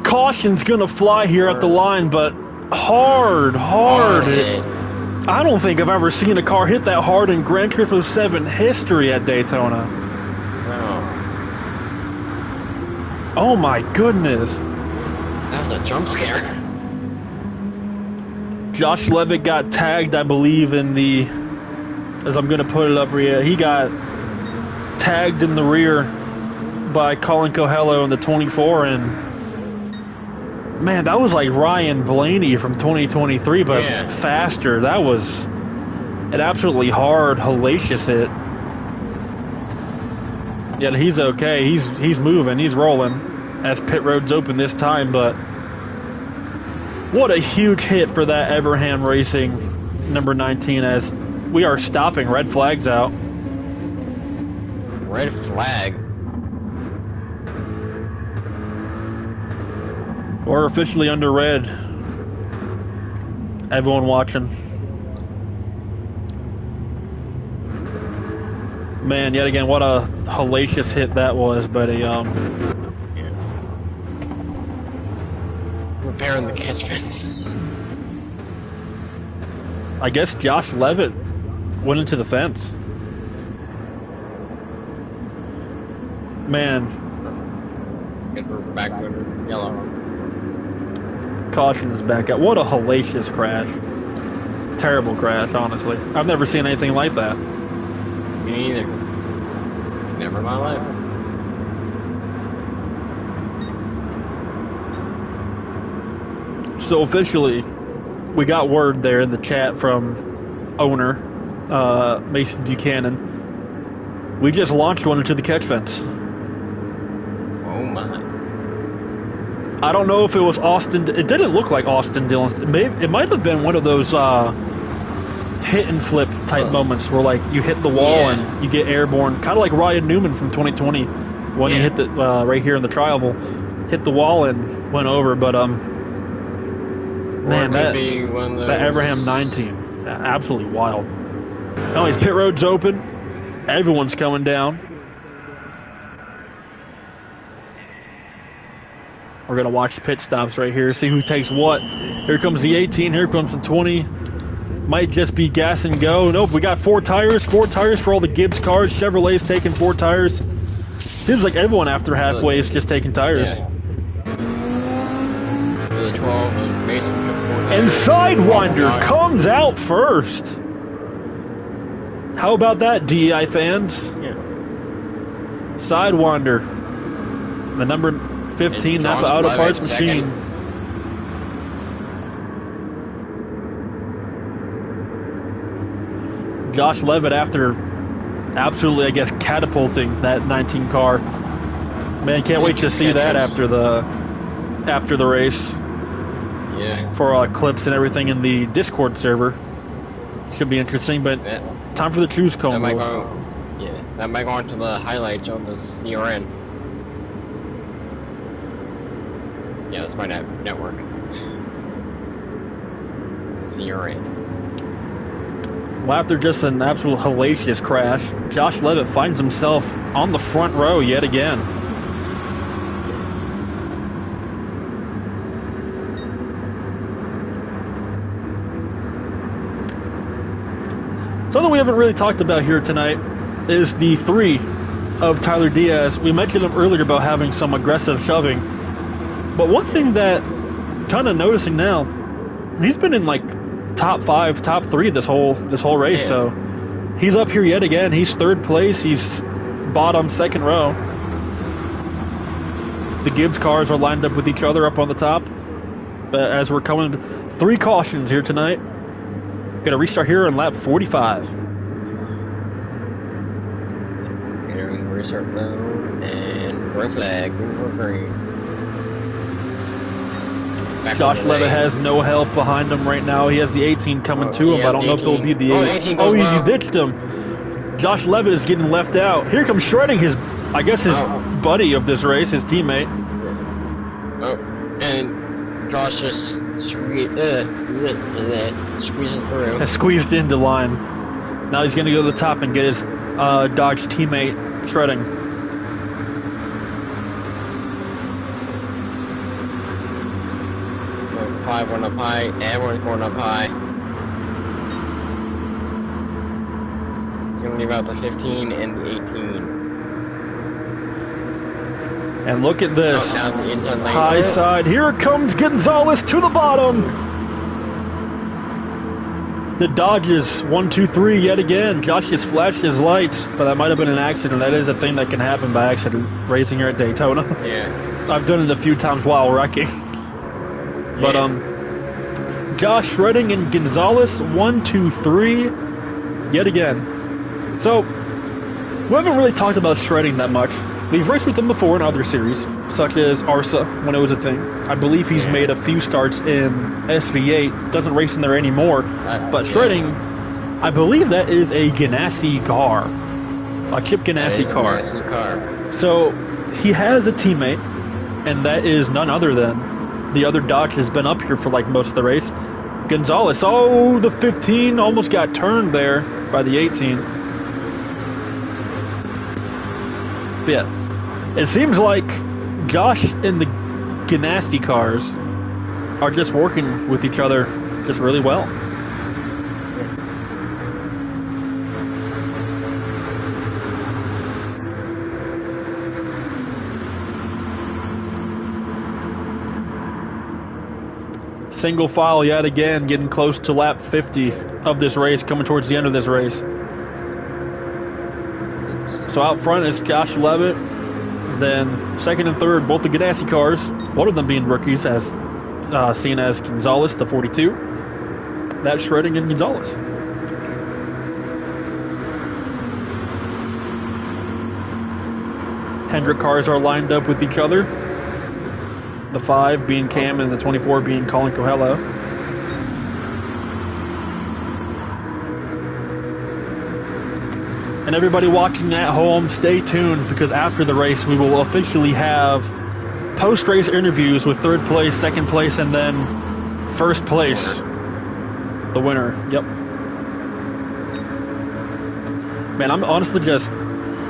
Caution's gonna fly here at the line, but hard. I don't think I've ever seen a car hit that hard in Gran Turismo 7 history at Daytona.
No.
Oh my goodness.
That was a jump scare.
Josh Levitt got tagged, I believe, in the... As I'm going to put it up here, he got tagged in the rear by Colin Coelho in the 24, and man, that was like Ryan Blaney from 2023, but faster. That was an absolutely hard, hellacious hit. Yeah, he's okay. He's moving. He's rolling as pit road's open this time, but what a huge hit for that Everham Racing number 19 as we are stopping. Red flag's out.
Red flag?
We're officially under red. Everyone watching. Man, yet again, what a hellacious hit that was, but
repairing the catch fence.
I guess Josh Levitt went into the fence. Man.
Get her back under yellow.
Caution is back out. What a hellacious crash. Terrible crash, honestly. I've never seen anything like that.
Me neither. Never in my life.
So officially, we got word there in the chat from owner Mason Buchanan. We just launched one into the catch fence.
Oh my!
I don't know if it was Austin. It didn't look like Austin Dillon. It might have been one of those hit and flip type moments where like you hit the wall and you get airborne, kind of like Ryan Newman from 2020 when he hit the right here in the tri-oval, hit the wall and went over. But man, that Abraham 19, absolutely wild. Oh, his pit road's open. Everyone's coming down. We're going to watch the pit stops right here, see who takes what. Here comes the 18, here comes the 20. Might just be gas and go. Nope, we got 4 tires for all the Gibbs cars. Chevrolet's taking 4 tires. Seems like everyone after halfway is just taking tires.
Yeah. The 12 is basically
And Sidewinder comes out first. How about that, DEI fans?
Yeah.
Sidewinder. The number 15, that's the auto parts machine. Josh Levitt, after absolutely, I guess, catapulting that 19 car. Man, can't wait to see that after the race.
Yeah.
For clips and everything in the Discord server. Should be interesting, but time for the choose cone.
That might go on to the highlights on the CRN. Yeah, that's my network. CRN.
Well, after just an absolute hellacious crash, Josh Levitt finds himself on the front row yet again. Something we haven't really talked about here tonight is the 3 of Tyler Diaz. We mentioned him earlier about having some aggressive shoving. But one thing that kind of noticing now, he's been in like top 5, top 3 this whole race. Yeah. So he's up here yet again. He's 3rd place. He's bottom 2nd row. The Gibbs cars are lined up with each other up on the top. But as we're coming, 3 cautions here tonight. Gonna restart here on lap 45.
Entering restart zone and red flag, green.
Josh Levitt has no help behind him right now. He has the 18 coming to him. I don't know if it'll be the 8. Oh, he ditched him. Josh Levitt is getting left out. Here comes shredding his buddy of this race, his teammate.
Oh, and Josh just squeezes through.
Squeezed into line. Now he's going to go to the top and get his Dodge teammate shredding.
One up high, everyone's going up high. Gonna leave out the 15 and the 18.
And look at this. High side. Here comes Gonzalez to the bottom. The Dodges, 1, 2, 3 yet again. Josh just flashed his lights, but that might have been an accident. That is a thing that can happen by accident, racing here at Daytona.
Yeah.
I've done it a few times while wrecking. But Josh shredding and Gonzalez, 1, 2, 3 yet again. So we haven't really talked about shredding that much. We've raced with him before in other series, such as ARSA when it was a thing. I believe he's made a few starts in SV8, doesn't race in there anymore. But shredding, I believe that is a Ganassi car, a Chip Ganassi car. So he has a teammate, and that is none other than the other Dodge has been up here for like most of the race. Gonzalez, oh, the 15 almost got turned there by the 18. But yeah, it seems like Josh and the Ganassi cars are just working with each other just really well. Single file yet again, getting close to lap 50 of this race, coming towards the end of this race. So out front is Josh Levitt. Then 2nd and 3rd, both the Ganassi cars, one of them being rookies, as seen as Gonzalez, the 42. That's shredding and Gonzalez. Hendrick cars are lined up with each other. The 5 being Cam and the 24 being Colin Coelho. And everybody watching at home, stay tuned, because after the race we will officially have post-race interviews with third place, second place, and then first place. The winner. Yep. Man, I'm honestly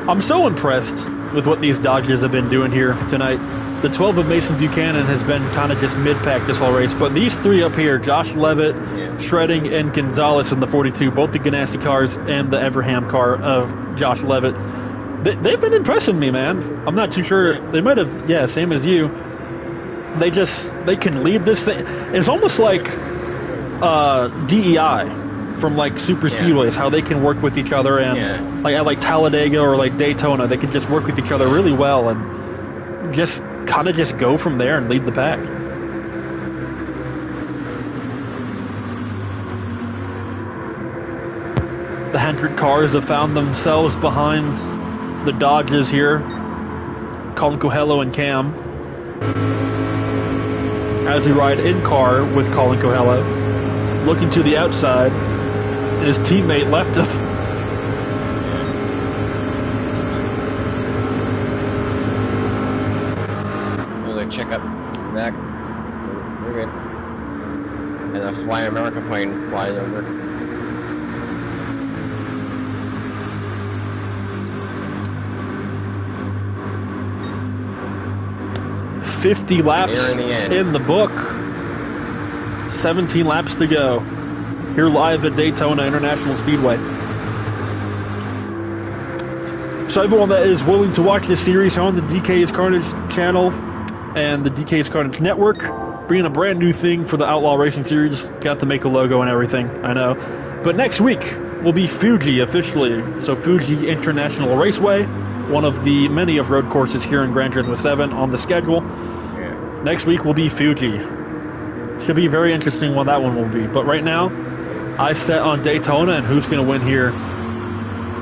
I'm so impressed with what these Dodges have been doing here tonight. The 12 of Mason Buchanan has been kind of just mid-pack this whole race, but these three up here, Josh Levitt, Shredding, and Gonzalez in the 42, both the Ganassi cars and the Everham car of Josh Levitt, they've been impressing me, man. I'm not too sure. They might have, yeah, same as you. They can lead this thing. It's almost like DEI from like super speedways, how they can work with each other, and like at like Talladega or like Daytona, they can just work with each other really well and just kind of just go from there and lead the pack. The Hendrick cars have found themselves behind the Dodges here. Colin Coelho and Cam, as we ride in car with Colin Coelho, looking to the outside, and his teammate left him.
Check up, back. We're good. And a Fly America plane flies over.
$50 laps in the book. 17 laps to go. Here live at Daytona International Speedway. So everyone that is willing to watch this series on the DKisKarnage channel and the DKisKarnage network, bringing a brand new thing for the Outlaw Racing Series. Got to make a logo and everything, I know. But next week will be Fuji officially. So Fuji International Raceway, one of the many of road courses here in Gran Turismo 7 on the schedule. Next week will be Fuji. Should be very interesting what that one will be. But right now, I set on Daytona and who's going to win here,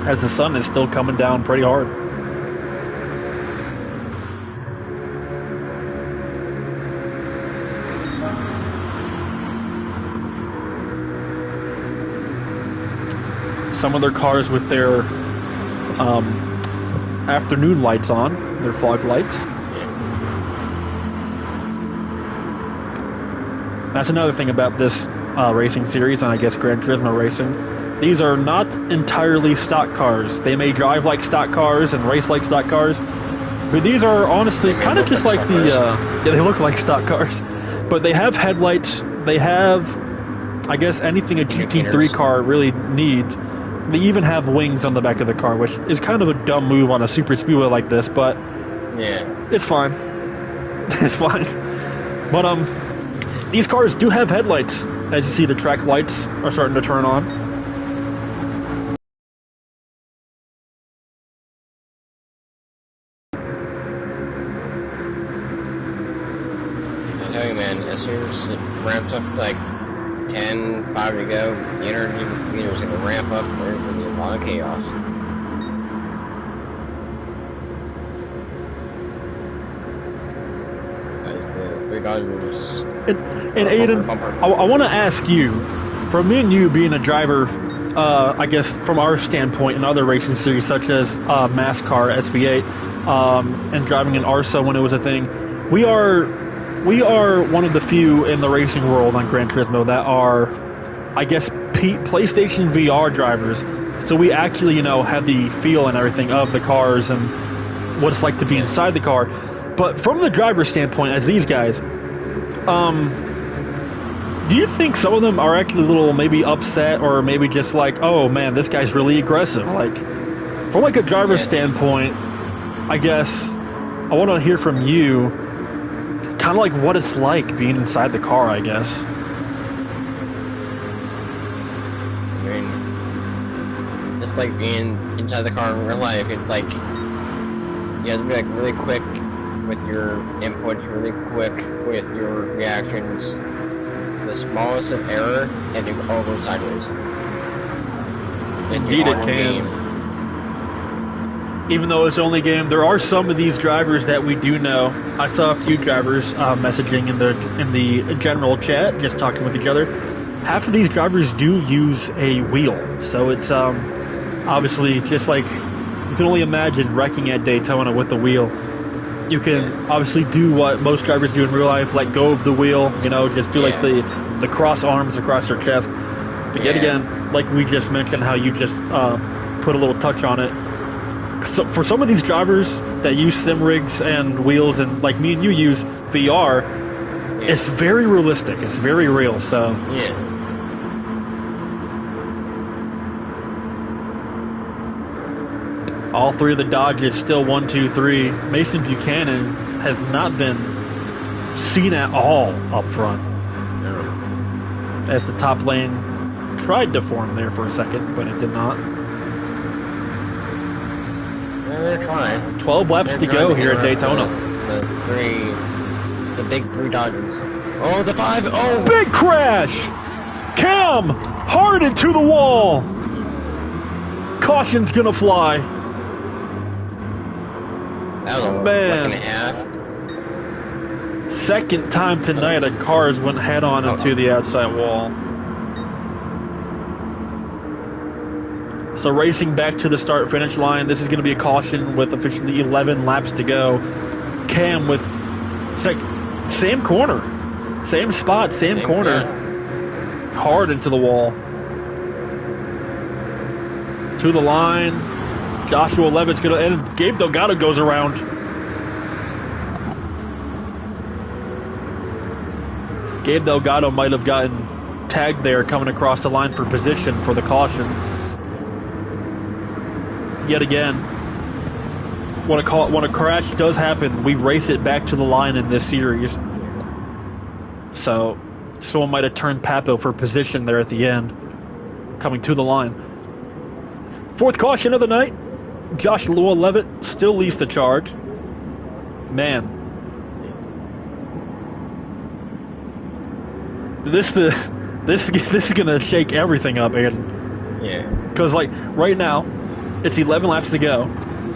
as the sun is still coming down pretty hard. Some of their cars with their afternoon lights on, their fog lights. That's another thing about this racing series, and I guess Gran Turismo racing. These are not entirely stock cars. They may drive like stock cars and race like stock cars, but these are honestly kind of just like the yeah, they look like stock cars, but they have headlights. They have, I guess, anything a GT3 car really needs. They even have wings on the back of the car, which is kind of a dumb move on a super speedway like this, but it's fine. It's fine. But these cars do have headlights. As you see, the track lights are starting to turn on.
I tell you, man, as soon as it ramps up to like 10, 5 to go, the energy meter is going to ramp up. There's going to be a lot of chaos. As the three Dodgers.
And Aiden, I want to ask you, from me and you being a driver, I guess from our standpoint in other racing series such as NASCAR, SV8, and driving an ARSA when it was a thing, we are one of the few in the racing world on Gran Turismo that are, I guess, PlayStation VR drivers. So we actually, have the feel and everything of the cars and what it's like to be inside the car. But from the driver's standpoint, as these guys, do you think some of them are actually a little maybe upset or maybe just like, oh man, this guy's really aggressive? Like, from like a driver's standpoint, I guess I want to hear from you kind of like what it's like being inside the car, I guess.
I mean, it's like being inside the car in real life. It's like you have to be like really quick with your inputs, really quick with your reactions. The smallest of error and it all goes sideways.
Indeed it can. Even though it's only game, there are some of these drivers that we do know. I saw a few drivers messaging in the general chat, just talking with each other. Half of these drivers do use a wheel, so it's obviously, just like you can only imagine wrecking at Daytona with the wheel. You can obviously do what most drivers do in real life, let go of the wheel, you know, just do like the cross arms across their chest. But yet again, like we just mentioned, how you just put a little touch on it. So for some of these drivers that use sim rigs and wheels, and like me and you use VR, it's very realistic. It's very real. So all three of the Dodges still 1, 2, 3. Mason Buchanan has not been seen at all up front. As the top lane tried to form there for a second, but it did not.
They're trying.
12 laps to go here at Daytona.
The big 3 Dodgers. Oh, the 5. Oh,
big crash! Cam hard into the wall. Caution's gonna fly.
That was a
Man.
and a half.
Second time tonight a cars went head on into the outside wall. So racing back to the start finish line, this is going to be a caution with officially 11 laps to go. Cam with same corner, same spot, same corner, hard into the wall. To the line, Joshua Levitt's going to, and Gabe Delgado goes around. Gabe Delgado might have gotten tagged there coming across the line for position for the caution. Yet again, when a crash does happen, we race it back to the line in this series. So someone might have turned Papo for position there at the end, coming to the line. Fourth caution of the night. Joshua Levitt still leads the charge. Man, this is gonna shake everything up, Aiden.
Yeah.
Because like right now, it's 11 laps to go.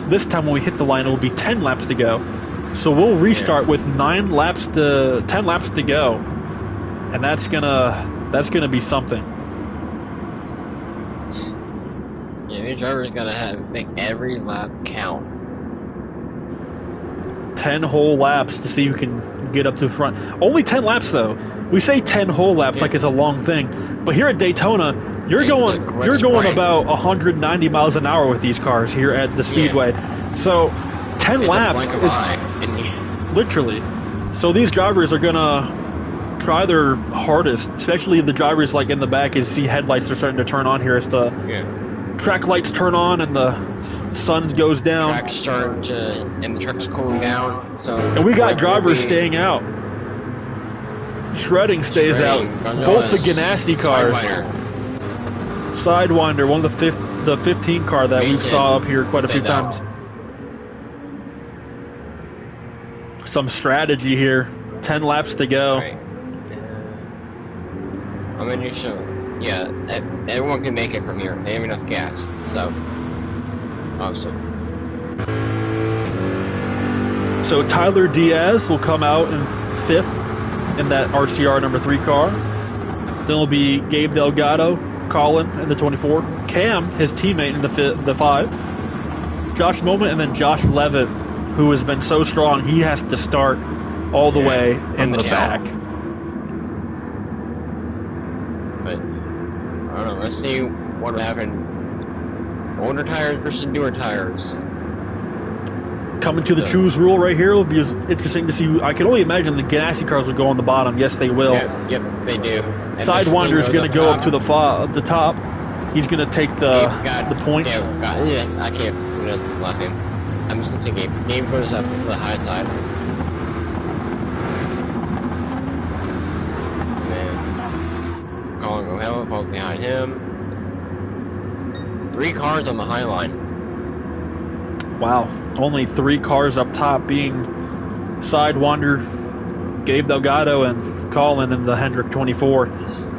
This time when we hit the line, it will be 10 laps to go. So we'll restart with 10 laps to go, and that's gonna be something.
Yeah, your driver's gotta make every lap count.
10 whole laps to see who can get up to the front. Only 10 laps though. We say 10 whole laps like it's a long thing, but here at Daytona, you're going about 190 miles an hour with these cars here at the Speedway. So 10 laps is literally. So these drivers are gonna try their hardest, especially the drivers like in the back. You see headlights are starting to turn on here as the track lights turn on and the sun goes down.
Track's starting to, and the truck's cooling down. So
and we got drivers staying out. Shredding stays out. Both the Ganassi cars. Sidewinder, one of the 15 car that we saw up here quite a few times. Some strategy here. 10 laps to go.
Right. I'm gonna show. Yeah, everyone can make it from here. They have enough gas, so awesome.
So Tyler Diaz will come out in 5th in that RCR number 3 car. Then it'll be Gabe Delgado, Colin in the 24. Cam, his teammate in the 5. Josh Moment, and then Josh Levitt, who has been so strong, he has to start all the way in the back.
But I don't know. Let's see what will happen. Older tires versus newer tires.
Coming to the choose rule right here will be interesting to see. I can only imagine the Ganassi cars will go on the bottom. Yes, they will.
Yep, they do.
Sidewinder is going to go up to the top. He's going to take the points.
Yeah, I can't block him. I'm just going to take Gabe. Gabe goes up to the high side. And Colin O'Hara falls behind him. 3 cars on the high line.
Wow, only 3 cars up top, being Sidewinder, Gabe Delgado, and Colin in the Hendrick 24.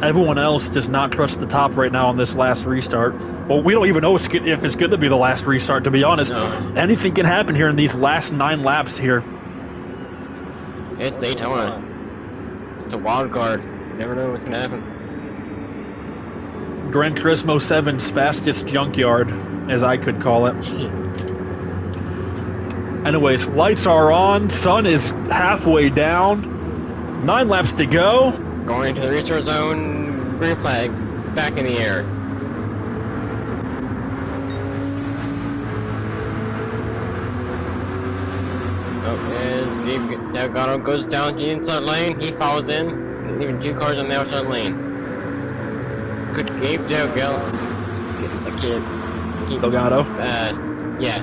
Everyone else does not trust the top right now on this last restart. Well, we don't even know if it's going to be the last restart, to be honest.
No.
Anything can happen here in these last 9 laps here.
It's Daytona. It's a wild card. You never know what's going to happen.
Gran Turismo 7's fastest junkyard. as I could call it. Anyways, lights are on. Sun is halfway down. 9 laps to go.
Going to the restart zone. Green flag. Back in the air. Oh, and Delgado goes down the inside lane. He follows in. Leaving 2 cars on the outside lane. Could Gabe Delgado get the kid?
Delgado.
Yeah.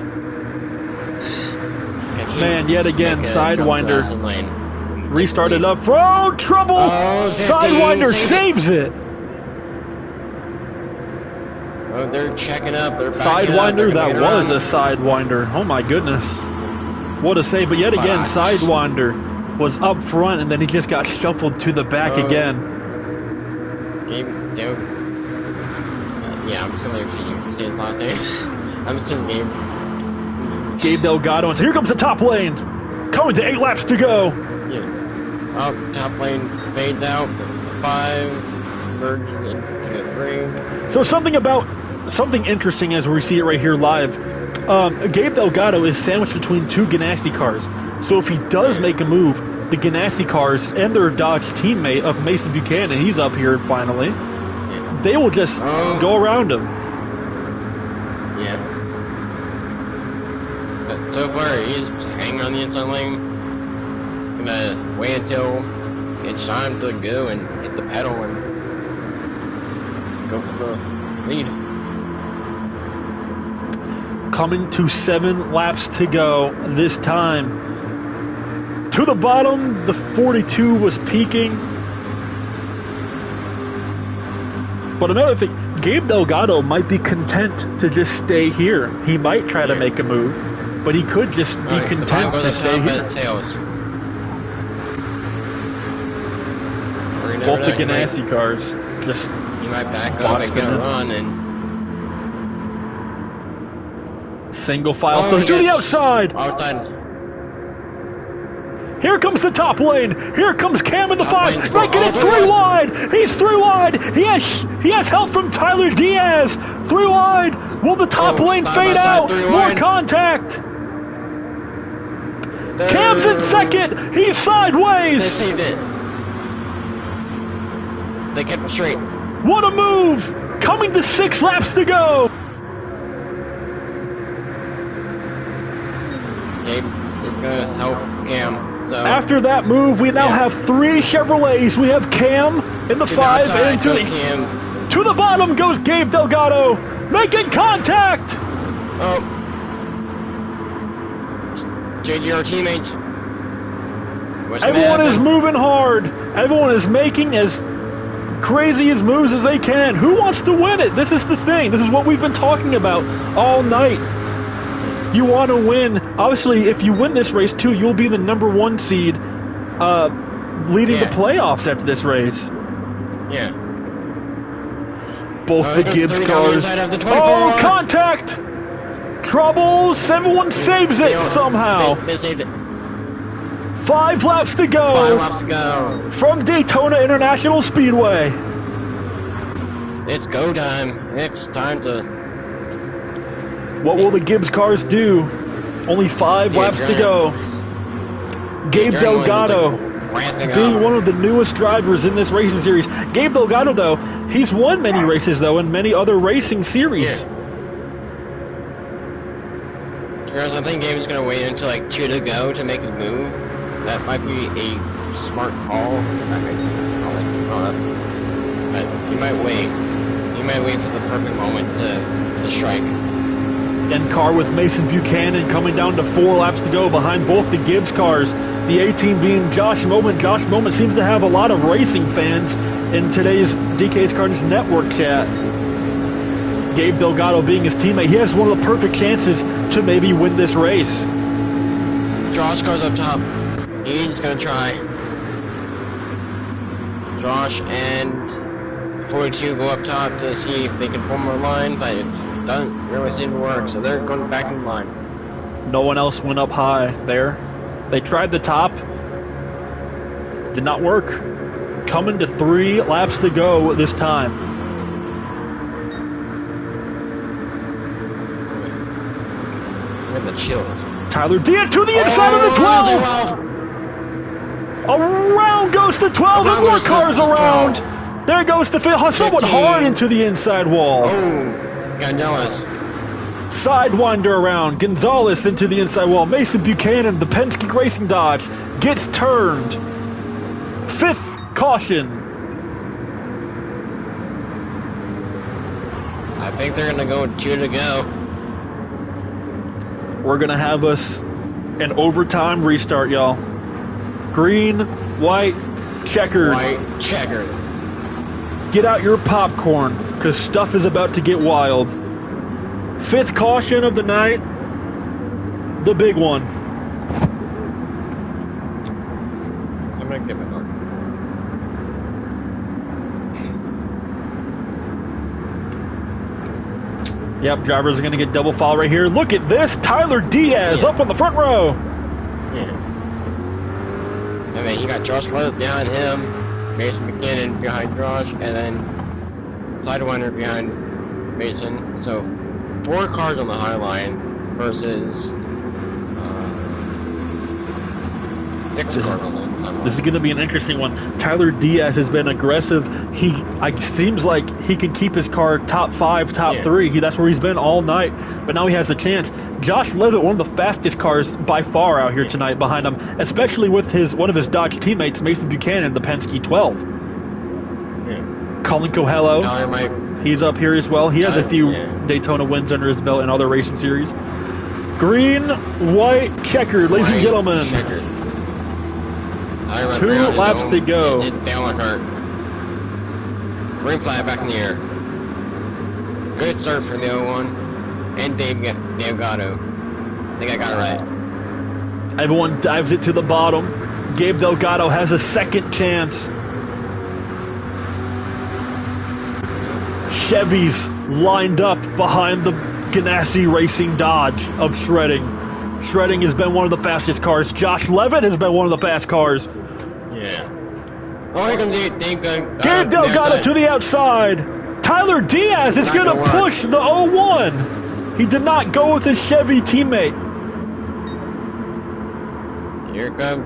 Man, yet again, Sidewinder restarted up. Oh, trouble!
Oh,
Sidewinder saves it.
Oh, they're checking up. They're backing
Sidewinder,
up.
that was a Sidewinder. Oh my goodness. What a save. But yet again, Sidewinder was up front and then he just got shuffled to the back again.
Yeah, I'm just going to say last name. I'm just in game.
Gabe Delgado. And so here comes the top lane. Coming to 8 laps to go.
Yeah. Oh, top lane fades out. 5 merges into 3.
So something interesting as we see it right here live. Gabe Delgado is sandwiched between 2 Ganassi cars. So if he does make a move, the Ganassi cars and their Dodge teammate of Mason Buchanan, he's up here finally, they will just go around him.
Yeah. But so far, he's hanging on the inside lane. Gonna wait until it's time to go and hit the pedal and go for the lead.
Coming to 7 laps to go this time. To the bottom, the 42 was peaking. But another thing, Gabe Delgado might be content to just stay here. He might try to make a move, but he could just be content to stay here. Both the Ganassi cars just...
He might back up and get a run and...
Single file goes to the outside!
Outside.
Here comes the top lane. Here comes Cam in the 5, making it 3 wide. He's 3 wide. He has help from Tyler Diaz. 3 wide. Will the top lane fade out? More contact. Cam's in second. He's sideways.
They saved it. They kept him straight.
What a move! Coming to 6 laps to go.
They're gonna help Cam. So
after that move, we now have 3 Chevrolets. We have Cam in the 5, and to the bottom goes Gabe Delgado, making contact.
Oh, JGR teammates.
Everyone is moving hard. Everyone is making as crazy as moves as they can. Who wants to win it? This is the thing. This is what we've been talking about all night. You want to win. Obviously, if you win this race too, you'll be the #1 seed, leading the playoffs after this race.
Yeah.
Both the Gibbs cars. Oh, contact! Trouble! Everyone saves it somehow.
They saved it.
5 laps to go.
5 laps to go.
From Daytona International Speedway.
It's go time. It's time to...
What will the Gibbs cars do? Only 5 laps to go. Gabe Delgado, being one of the newest drivers in this racing series. Gabe Delgado, though, he's won many races, though, in many other racing series.
Whereas I think Gabe's going to wait until like 2 to go to make his move. That might be a smart call. But he might wait. He might wait for the perfect moment to strike.
In car with Mason Buchanan coming down to 4 laps to go behind both the Gibbs cars. The A-team being Josh Moment. Josh Moment seems to have a lot of racing fans in today's DKisKarnage network chat. Gabe Delgado being his teammate, he has one of the perfect chances to maybe win this race.
Josh goes up top. He's gonna try. Josh and 42 go up top to see if they can form a line, but it doesn't really seem to work, so they're going back in line.
No one else went up high there. They tried the top. Did not work. Coming to 3 laps to go this time.
With the chills.
Tyler Diaz to the inside of the 12. Around goes the 12, and more cars around. There goes the somewhat hard into the inside wall.
Oh, Gonzalez.
Sidewinder around. Gonzalez into the inside wall. Mason Buchanan, the Penske Racing Dodge, gets turned. 5th caution.
I think they're gonna go 2 to go.
We're gonna have us an overtime restart, y'all. Green, white, checkered.
White, checkered.
Get out your popcorn, because stuff is about to get wild. 5th caution of the night. The big one.
I'm gonna give it a
Yep, drivers are going to get double foul right here. Look at this. Tyler Diaz up on the front row.
Yeah. I mean, you got Josh Levitt behind him, Mason McKinnon behind Josh, and then Sidewinder behind Mason. So 4 cars on the high line versus 6 cars on the high line.
This is going to be an interesting one. Tyler Diaz has been aggressive. Seems like he can keep his car top 5, top 3. That's where he's been all night. But now he has a chance. Josh Levitt, one of the fastest cars by far out here tonight behind him, especially with one of his Dodge teammates, Mason Buchanan, the Penske 12. Colin Coelho, he's up here as well. He has a few Daytona wins under his belt in other racing series. Green, white, checkered, ladies and gentlemen.
Checkered.
2 laps to go.
Dale hurt. Green flag back in the air. Good start for the 01. And Dave Gatto. I think I got it right.
Everyone dives it to the bottom. Gabe Delgado has a second chance. Chevys lined up behind the Ganassi Racing Dodge of Shredding. Shredding has been one of the fastest cars. Josh Levitt has been one of the fast cars.
Yeah. Oh, here comes Dave
Gabe Delgado to the outside. Tyler Diaz is going to push the 01. He did not go with his Chevy teammate.
Here come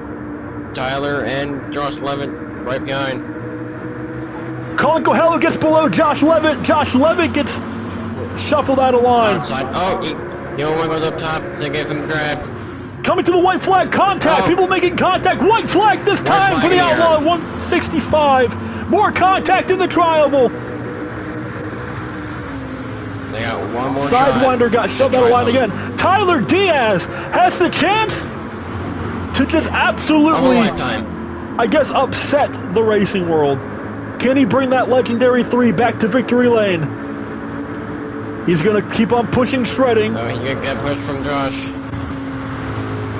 Tyler and Josh Levitt right behind.
Colin Coelho gets below Josh Levitt. Josh Levitt gets shuffled out of line.
Outside. Oh, the 01 goes up top to get him grabbed.
Coming to the white flag, contact. People making contact. White flag this time for the Outlaw 165. More contact in the tri-oval.
They got one more
Sidewinder got shoved out of line again. Tyler Diaz has the chance to just absolutely, I guess, upset the racing world. Can he bring that legendary 3 back to victory lane? He's going to keep on pushing Shredding.
Oh, he got pushed from Josh.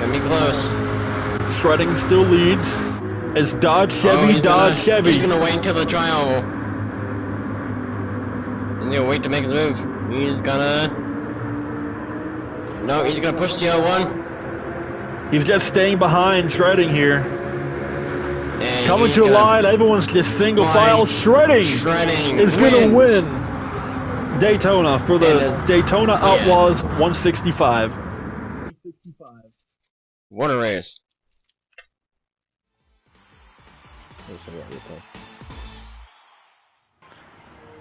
Gonna be close.
Shredding still leads as Dodge Chevy, Chevy.
He's gonna wait until the tri-oval. He's gonna wait to make his move. He's gonna push the 01.
He's just staying behind Shredding here.
And
coming to a line, everyone's just single file. Shredding is gonna win Daytona for the Daytona Outlaws 165.
What a race.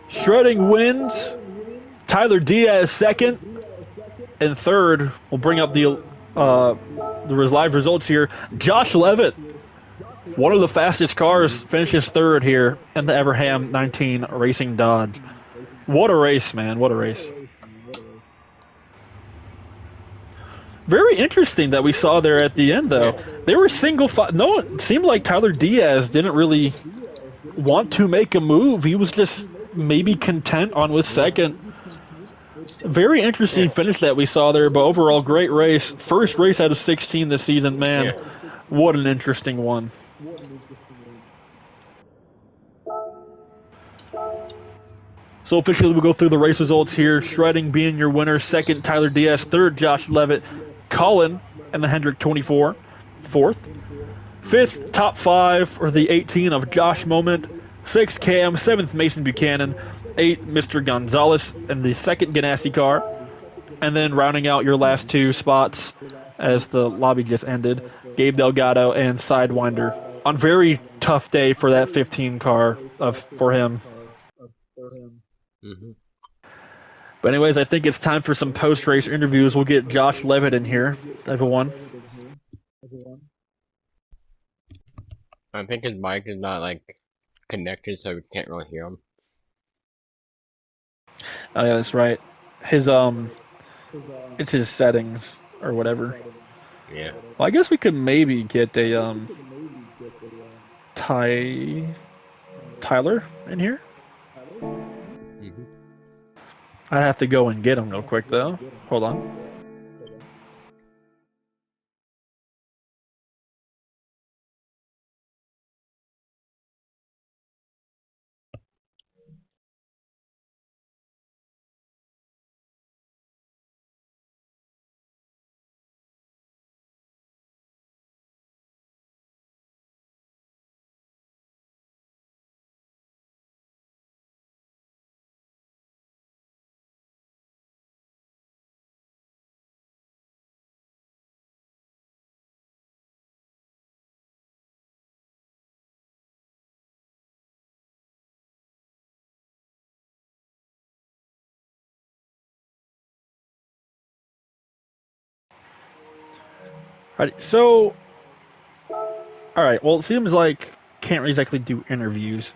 Shredding wins. Tyler Diaz second. And third, we'll bring up the live results here. Josh Levitt, one of the fastest cars, finishes third here in the Everham 19 Racing Dodge. What a race, man. What a race. Very interesting that we saw there at the end, though. They were single file. No, it seemed like Tyler Diaz didn't really want to make a move. He was just maybe content on with second. Very interesting finish that we saw there, but overall, great race. First race out of 16 this season, man. What an interesting one. So officially, we'll go through the race results here. Shredding being your winner. Second, Tyler Diaz. Third, Josh Levitt. Colin and the Hendrick 24. Fourth. Fifth, top 5 for the 18 of Josh Moment. 6th, Cam. 7th, Mason Buchanan. 8th, Mr. Gonzalez in the second Ganassi car. And then rounding out your last two spots as the lobby just ended, Gabe Delgado and Sidewinder. On very tough day for that 15 car for him.
Mm-hmm.
But anyways, I think it's time for some post-race interviews. We'll get Josh Levitt in here, everyone.
I think his mic is not like connected, so we can't really hear him.
Oh yeah, that's right. It's his settings or whatever.
Yeah.
Well, I guess we could maybe get a Tyler in here.
Mm-hmm.
I'd have to go and get him real quick though. Hold on. Alright, so alright, well it seems like can't really exactly do interviews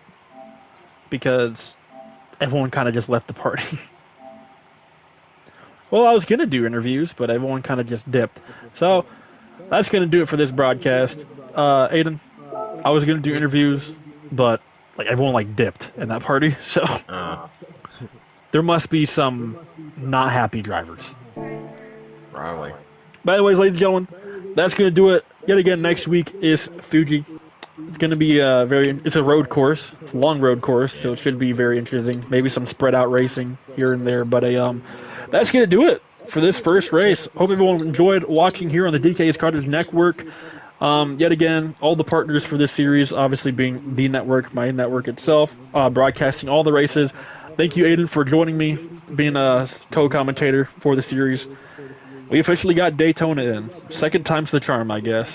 because everyone kind of just left the party. Well, I was gonna do interviews, but everyone kind of just dipped. So that's gonna do it for this broadcast. Aiden, I was gonna do interviews, but like everyone like dipped in that party, so there must be some not happy drivers.
Probably.
But anyways, ladies and gentlemen, that's gonna do it. Yet again, next week is Fuji. It's gonna be it's a road course, it's a long road course, so it should be very interesting. Maybe some spread out racing here and there, but that's gonna do it for this first race. Hope everyone enjoyed watching here on the DKisKarnage Network. Yet again, all the partners for this series, obviously being the network, my network itself, broadcasting all the races. Thank you, Aiden, for joining me, being a co-commentator for the series. We officially got Daytona in. Second time's the charm, I guess.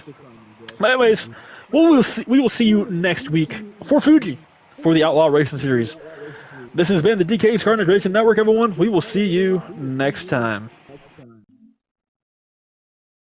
But anyways, we will see you next week for Fuji, for the Outlaw Racing Series. This has been the DKisKarnage Racing Network, everyone. We will see you next time.